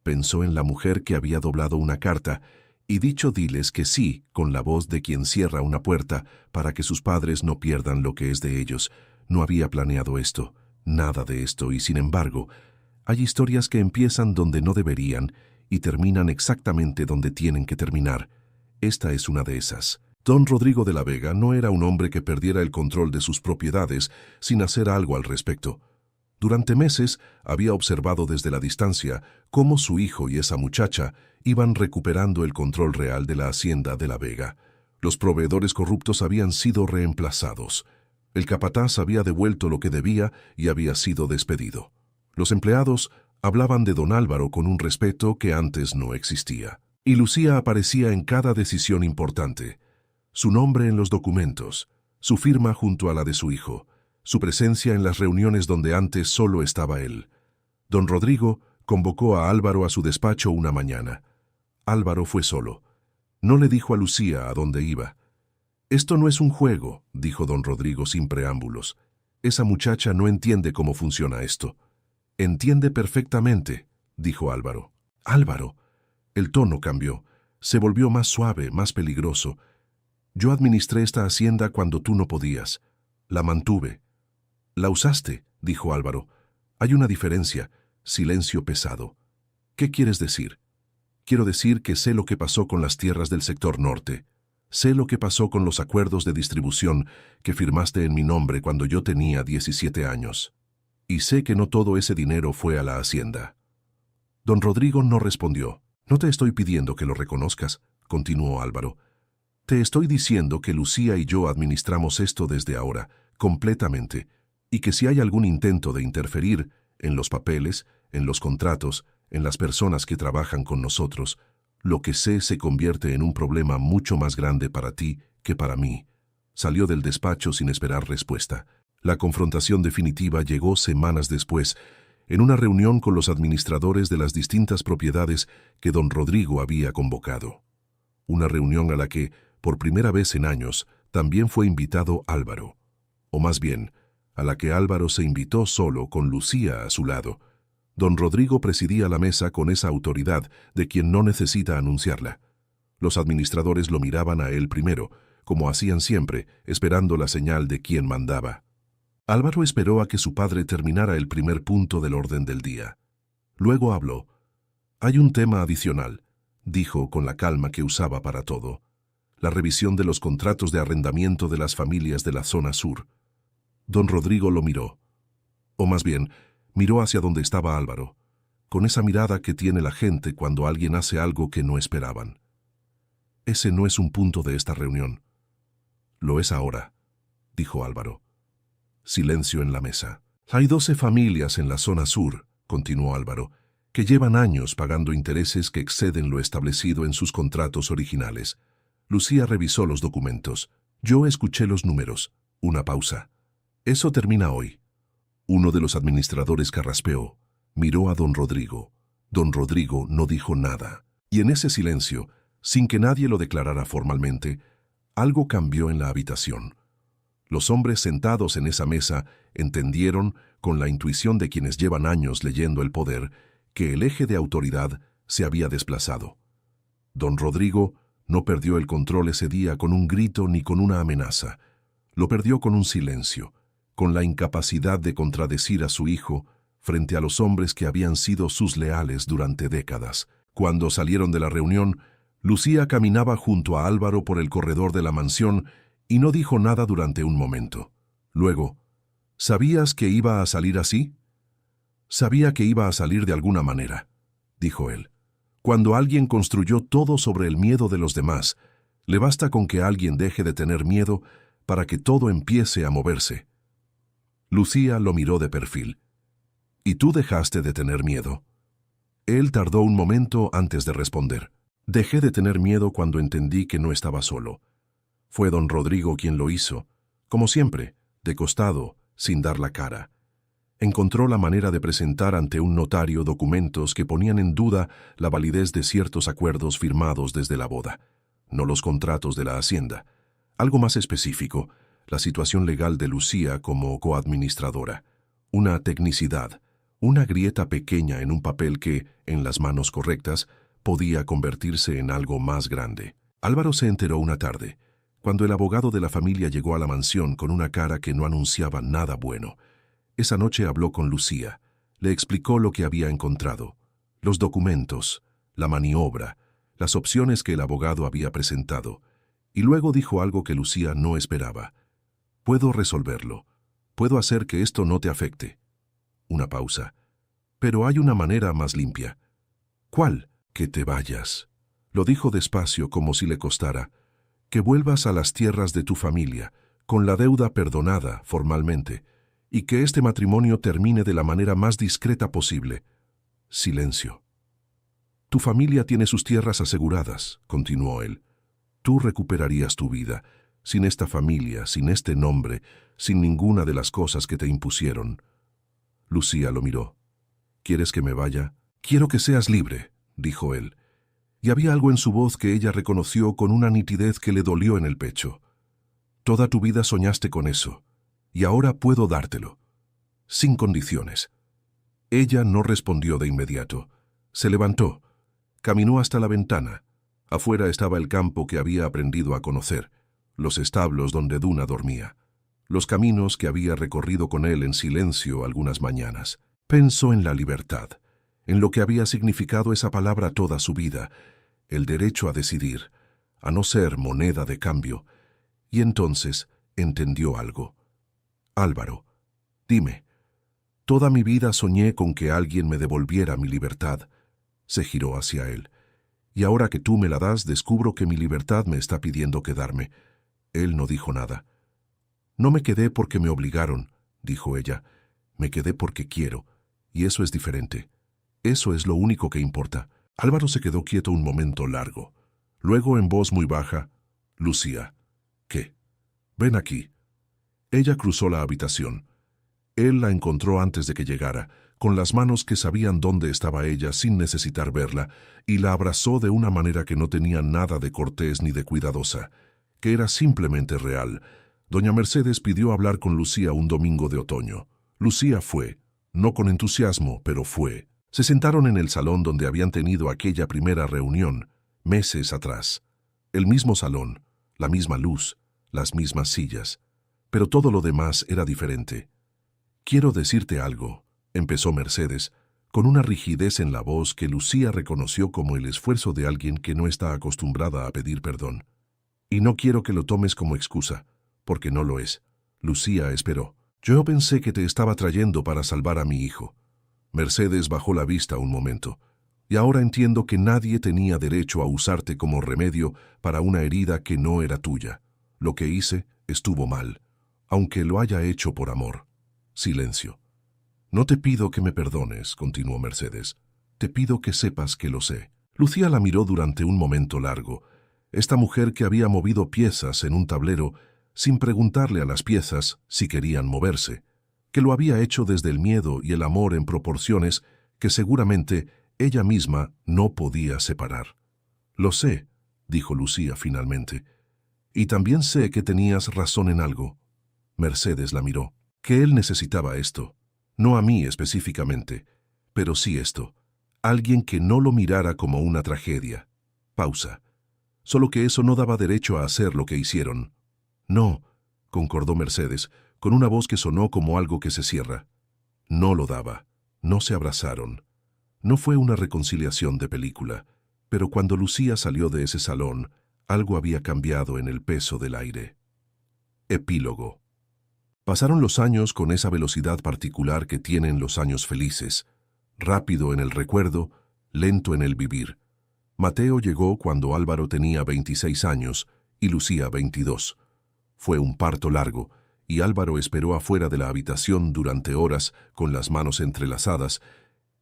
[SPEAKER 1] Pensó en la mujer que había doblado una carta y dicho diles que sí, con la voz de quien cierra una puerta para que sus padres no pierdan lo que es de ellos. No había planeado esto, nada de esto, y sin embargo, hay historias que empiezan donde no deberían y terminan exactamente donde tienen que terminar. Esta es una de esas. Don Rodrigo de la Vega no era un hombre que perdiera el control de sus propiedades sin hacer algo al respecto. Durante meses había observado desde la distancia cómo su hijo y esa muchacha iban recuperando el control real de la hacienda de la Vega. Los proveedores corruptos habían sido reemplazados. El capataz había devuelto lo que debía y había sido despedido. Los empleados hablaban de don Álvaro con un respeto que antes no existía. Y Lucía aparecía en cada decisión importante. Su nombre en los documentos, su firma junto a la de su hijo, su presencia en las reuniones donde antes solo estaba él. Don Rodrigo convocó a Álvaro a su despacho una mañana. Álvaro fue solo. No le dijo a Lucía a dónde iba. «Esto no es un juego», dijo don Rodrigo sin preámbulos. «Esa muchacha no entiende cómo funciona esto». «Entiende perfectamente», dijo Álvaro. «Álvaro». El tono cambió. Se volvió más suave, más peligroso. «Yo administré esta hacienda cuando tú no podías. La mantuve». «La usaste», dijo Álvaro. «Hay una diferencia». Silencio pesado. «¿Qué quieres decir?» «Quiero decir que sé lo que pasó con las tierras del sector norte. Sé lo que pasó con los acuerdos de distribución que firmaste en mi nombre cuando yo tenía 17 años. Y sé que no todo ese dinero fue a la hacienda». Don Rodrigo no respondió. «No te estoy pidiendo que lo reconozcas», continuó Álvaro. «Te estoy diciendo que Lucía y yo administramos esto desde ahora, completamente, y que si hay algún intento de interferir en los papeles, en los contratos, en las personas que trabajan con nosotros, lo que sé se convierte en un problema mucho más grande para ti que para mí. Salió del despacho sin esperar respuesta. La confrontación definitiva llegó semanas después, en una reunión con los administradores de las distintas propiedades que don Rodrigo había convocado. Una reunión a la que, por primera vez en años, también fue invitado Álvaro. O más bien, a la que Álvaro se invitó solo con Lucía a su lado. Don Rodrigo presidía la mesa con esa autoridad de quien no necesita anunciarla. Los administradores lo miraban a él primero, como hacían siempre, esperando la señal de quien mandaba. Álvaro esperó a que su padre terminara el primer punto del orden del día. Luego habló. «Hay un tema adicional», dijo con la calma que usaba para todo. «La revisión de los contratos de arrendamiento de las familias de la zona sur». Don Rodrigo lo miró. O más bien, miró hacia donde estaba Álvaro, con esa mirada que tiene la gente cuando alguien hace algo que no esperaban. «Ese no es un punto de esta reunión». «Lo es ahora», dijo Álvaro. Silencio en la mesa. «Hay 12 familias en la zona sur», continuó Álvaro, «que llevan años pagando intereses que exceden lo establecido en sus contratos originales». Lucía revisó los documentos. Yo escuché los números. Una pausa. «Eso termina hoy». Uno de los administradores carraspeó. Miró a don Rodrigo. Don Rodrigo no dijo nada. Y en ese silencio, sin que nadie lo declarara formalmente, algo cambió en la habitación. Los hombres sentados en esa mesa entendieron, con la intuición de quienes llevan años leyendo el poder, que el eje de autoridad se había desplazado. Don Rodrigo no perdió el control ese día con un grito ni con una amenaza. Lo perdió con un silencio, con la incapacidad de contradecir a su hijo frente a los hombres que habían sido sus leales durante décadas. Cuando salieron de la reunión, Lucía caminaba junto a Álvaro por el corredor de la mansión y no dijo nada durante un momento. Luego, «¿Sabías que iba a salir así?» «Sabía que iba a salir de alguna manera», dijo él. «Cuando alguien construyó todo sobre el miedo de los demás, le basta con que alguien deje de tener miedo para que todo empiece a moverse». Lucía lo miró de perfil. «¿Y tú dejaste de tener miedo?» Él tardó un momento antes de responder. «Dejé de tener miedo cuando entendí que no estaba solo. Fue don Rodrigo quien lo hizo, como siempre, de costado, sin dar la cara. Encontró la manera de presentar ante un notario documentos que ponían en duda la validez de ciertos acuerdos firmados desde la boda, no los contratos de la hacienda. Algo más específico, la situación legal de Lucía como coadministradora. Una tecnicidad, una grieta pequeña en un papel que, en las manos correctas, podía convertirse en algo más grande. Álvaro se enteró una tarde, cuando el abogado de la familia llegó a la mansión con una cara que no anunciaba nada bueno. Esa noche habló con Lucía, le explicó lo que había encontrado, los documentos, la maniobra, las opciones que el abogado había presentado, y luego dijo algo que Lucía no esperaba. «Puedo resolverlo. Puedo hacer que esto no te afecte». Una pausa. «Pero hay una manera más limpia». «¿Cuál?» «Que te vayas». Lo dijo despacio como si le costara. «Que vuelvas a las tierras de tu familia, con la deuda perdonada formalmente, y que este matrimonio termine de la manera más discreta posible». Silencio. «Tu familia tiene sus tierras aseguradas», continuó él. «Tú recuperarías tu vida, sin esta familia, sin este nombre, sin ninguna de las cosas que te impusieron». Lucía lo miró. «¿Quieres que me vaya?» «Quiero que seas libre», dijo él. Y había algo en su voz que ella reconoció con una nitidez que le dolió en el pecho. «Toda tu vida soñaste con eso, y ahora puedo dártelo, sin condiciones». Ella no respondió de inmediato. Se levantó, caminó hasta la ventana. Afuera estaba el campo que había aprendido a conocer, los establos donde Duna dormía, los caminos que había recorrido con él en silencio algunas mañanas. Pensó en la libertad, en lo que había significado esa palabra toda su vida, el derecho a decidir, a no ser moneda de cambio, y entonces entendió algo. «Álvaro, dime, toda mi vida soñé con que alguien me devolviera mi libertad». Se giró hacia él. «Y ahora que tú me la das, descubro que mi libertad me está pidiendo quedarme». Él no dijo nada. «No me quedé porque me obligaron», dijo ella. «Me quedé porque quiero, y eso es diferente. Eso es lo único que importa». Álvaro se quedó quieto un momento largo. Luego, en voz muy baja: «Lucía». «¿Qué?» Ven aquí. Ella cruzó la habitación. Él la encontró antes de que llegara, con las manos que sabían dónde estaba ella sin necesitar verla, y la abrazó de una manera que no tenía nada de cortés ni de cuidadosa, que era simplemente real. Doña Mercedes pidió hablar con Lucía un domingo de otoño. Lucía fue, no con entusiasmo, pero fue. Se sentaron en el salón donde habían tenido aquella primera reunión, meses atrás. El mismo salón, la misma luz, las mismas sillas, pero todo lo demás era diferente. «Quiero decirte algo», empezó Mercedes, con una rigidez en la voz que Lucía reconoció como el esfuerzo de alguien que no está acostumbrada a pedir perdón. «Y no quiero que lo tomes como excusa, porque no lo es». Lucía esperó. «Yo pensé que te estaba trayendo para salvar a mi hijo». Mercedes bajó la vista un momento. «Y ahora entiendo que nadie tenía derecho a usarte como remedio para una herida que no era tuya. Lo que hice estuvo mal, aunque lo haya hecho por amor». Silencio. «No te pido que me perdones», continuó Mercedes. «Te pido que sepas que lo sé». Lucía la miró durante un momento largo. Esta mujer que había movido piezas en un tablero sin preguntarle a las piezas si querían moverse, que lo había hecho desde el miedo y el amor en proporciones que seguramente ella misma no podía separar. «Lo sé», dijo Lucía finalmente. «Y también sé que tenías razón en algo». Mercedes la miró. «Que él necesitaba esto. No a mí específicamente, pero sí esto. Alguien que no lo mirara como una tragedia». Pausa. «Solo que eso no daba derecho a hacer lo que hicieron». «No», concordó Mercedes, con una voz que sonó como algo que se cierra. «No lo daba. No se abrazaron. No fue una reconciliación de película, pero cuando Lucía salió de ese salón, algo había cambiado en el peso del aire». Epílogo. Pasaron los años con esa velocidad particular que tienen los años felices, rápido en el recuerdo, lento en el vivir. Mateo llegó cuando Álvaro tenía 26 años y Lucía 22. Fue un parto largo, y Álvaro esperó afuera de la habitación durante horas con las manos entrelazadas,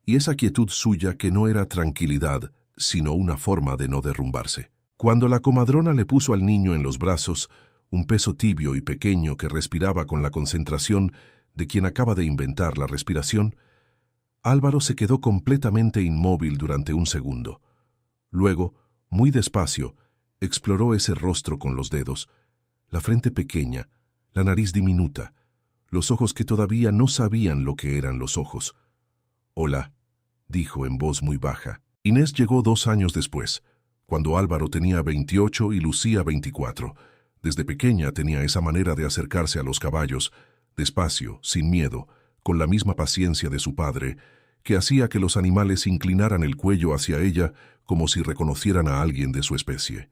[SPEAKER 1] y esa quietud suya que no era tranquilidad, sino una forma de no derrumbarse. Cuando la comadrona le puso al niño en los brazos, un peso tibio y pequeño que respiraba con la concentración de quien acaba de inventar la respiración, Álvaro se quedó completamente inmóvil durante un segundo. Luego, muy despacio, exploró ese rostro con los dedos, la frente pequeña, la nariz diminuta, los ojos que todavía no sabían lo que eran los ojos. «Hola», dijo en voz muy baja. Inés llegó 2 años después, cuando Álvaro tenía 28 y Lucía 24. Desde pequeña tenía esa manera de acercarse a los caballos, despacio, sin miedo, con la misma paciencia de su padre, que hacía que los animales inclinaran el cuello hacia ella como si reconocieran a alguien de su especie.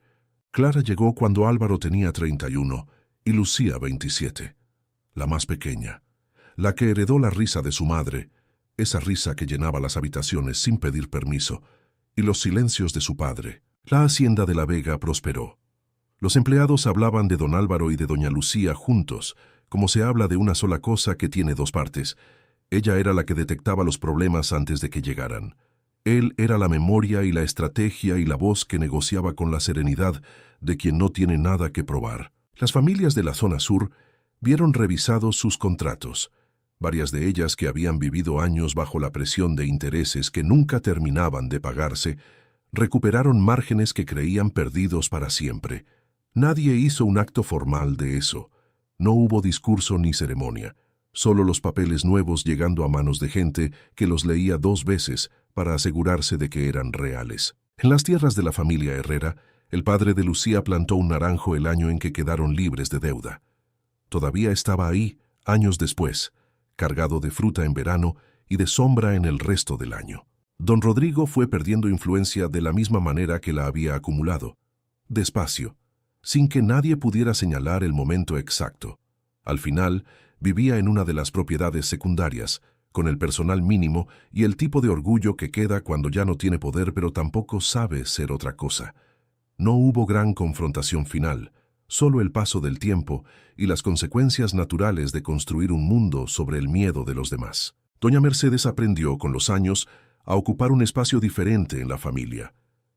[SPEAKER 1] Clara llegó cuando Álvaro tenía 31 y Lucía 27, la más pequeña, la que heredó la risa de su madre, esa risa que llenaba las habitaciones sin pedir permiso, y los silencios de su padre. La hacienda de la Vega prosperó. Los empleados hablaban de don Álvaro y de doña Lucía juntos, como se habla de una sola cosa que tiene 2 partes. Ella era la que detectaba los problemas antes de que llegaran. Él era la memoria y la estrategia y la voz que negociaba con la serenidad de quien no tiene nada que probar. Las familias de la zona sur vieron revisados sus contratos, varias de ellas que habían vivido años bajo la presión de intereses que nunca terminaban de pagarse, recuperaron márgenes que creían perdidos para siempre. Nadie hizo un acto formal de eso. No hubo discurso ni ceremonia, solo los papeles nuevos llegando a manos de gente que los leía 2 veces para asegurarse de que eran reales. En las tierras de la familia Herrera, el padre de Lucía plantó un naranjo el año en que quedaron libres de deuda. Todavía estaba ahí, años después, cargado de fruta en verano y de sombra en el resto del año. Don Rodrigo fue perdiendo influencia de la misma manera que la había acumulado, despacio, sin que nadie pudiera señalar el momento exacto. Al final, vivía en una de las propiedades secundarias, con el personal mínimo y el tipo de orgullo que queda cuando ya no tiene poder pero tampoco sabe ser otra cosa. No hubo gran confrontación final, solo el paso del tiempo y las consecuencias naturales de construir un mundo sobre el miedo de los demás. Doña Mercedes aprendió con los años a ocupar un espacio diferente en la familia.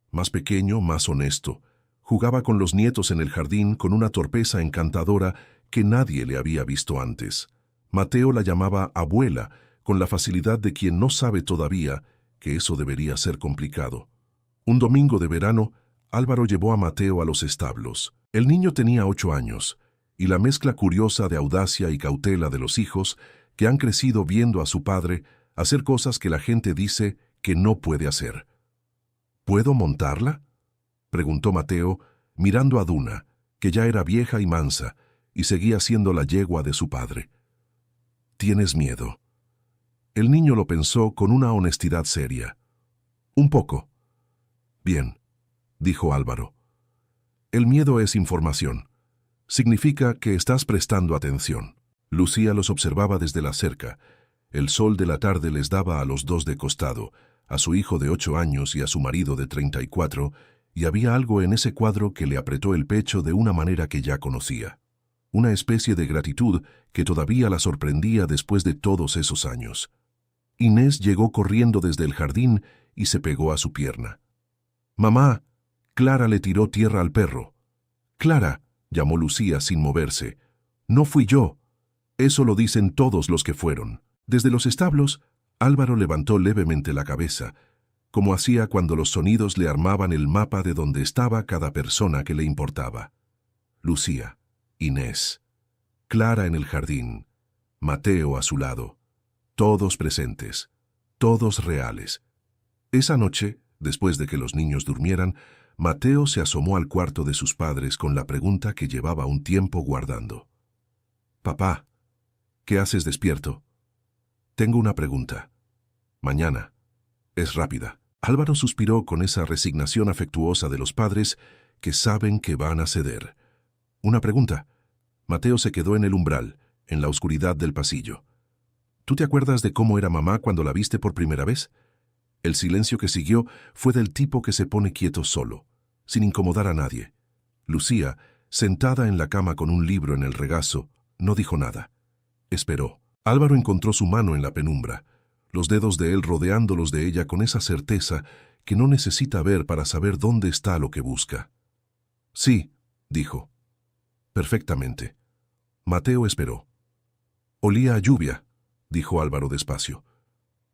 [SPEAKER 1] Más pequeño, más honesto. Jugaba con los nietos en el jardín con una torpeza encantadora que nadie le había visto antes. Mateo la llamaba abuela, con la facilidad de quien no sabe todavía que eso debería ser complicado. Un domingo de verano, Álvaro llevó a Mateo a los establos. El niño tenía 8 años, y la mezcla curiosa de audacia y cautela de los hijos que han crecido viendo a su padre hacer cosas que la gente dice que no puede hacer. ¿Puedo montarla?, preguntó Mateo, mirando a Duna, que ya era vieja y mansa, y seguía siendo la yegua de su padre. ¿Tienes miedo? El niño lo pensó con una honestidad seria. Un poco. Bien, dijo Álvaro. El miedo es información. Significa que estás prestando atención. Lucía los observaba desde la cerca. El sol de la tarde les daba a los dos de costado, a su hijo de 8 años y a su marido de 34, y había algo en ese cuadro que le apretó el pecho de una manera que ya conocía. Una especie de gratitud que todavía la sorprendía después de todos esos años. Inés llegó corriendo desde el jardín y se pegó a su pierna. «Mamá», Clara le tiró tierra al perro. «Clara», llamó Lucía sin moverse. «No fui yo. Eso lo dicen todos los que fueron». Desde los establos, Álvaro levantó levemente la cabeza, como hacía cuando los sonidos le armaban el mapa de donde estaba cada persona que le importaba. Lucía, Inés, Clara en el jardín, Mateo a su lado, todos presentes, todos reales. Esa noche, después de que los niños durmieran, Mateo se asomó al cuarto de sus padres con la pregunta que llevaba un tiempo guardando. «Papá, ¿qué haces despierto?» «Tengo una pregunta. Mañana. Es rápida». Álvaro suspiró con esa resignación afectuosa de los padres que saben que van a ceder. «Una pregunta». Mateo se quedó en el umbral, en la oscuridad del pasillo. «¿Tú te acuerdas de cómo era mamá cuando la viste por primera vez?» El silencio que siguió fue del tipo que se pone quieto solo, sin incomodar a nadie. Lucía, sentada en la cama con un libro en el regazo, no dijo nada. Esperó. Álvaro encontró su mano en la penumbra, los dedos de él rodeando los de ella con esa certeza que no necesita ver para saber dónde está lo que busca. «Sí», dijo. «Perfectamente». Mateo esperó. «Olía a lluvia», dijo Álvaro despacio.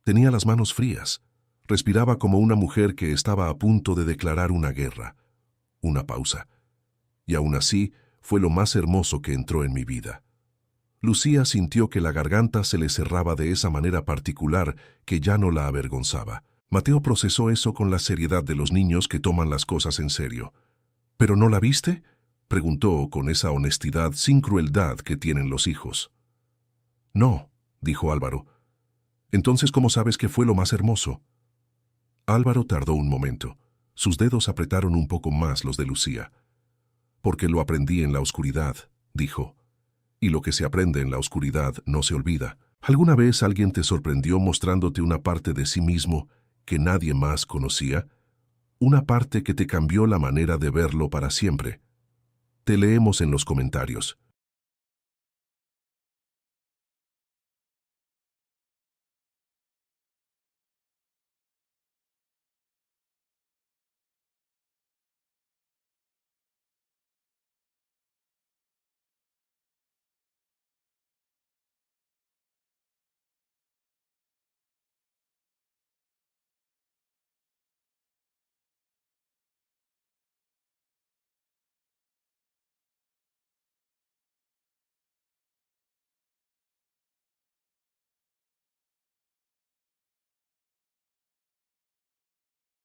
[SPEAKER 1] Tenía las manos frías. Respiraba como una mujer que estaba a punto de declarar una guerra. Una pausa. Y aún así, fue lo más hermoso que entró en mi vida. Lucía sintió que la garganta se le cerraba de esa manera particular que ya no la avergonzaba. Mateo procesó eso con la seriedad de los niños que toman las cosas en serio. «¿Pero no la viste?», preguntó con esa honestidad sin crueldad que tienen los hijos. «No», dijo Álvaro. «Entonces, ¿cómo sabes que fue lo más hermoso?». Álvaro tardó un momento. Sus dedos apretaron un poco más los de Lucía. «Porque lo aprendí en la oscuridad», dijo. «Y lo que se aprende en la oscuridad no se olvida. ¿Alguna vez alguien te sorprendió mostrándote una parte de sí mismo que nadie más conocía? Una parte que te cambió la manera de verlo para siempre. Te leemos en los comentarios.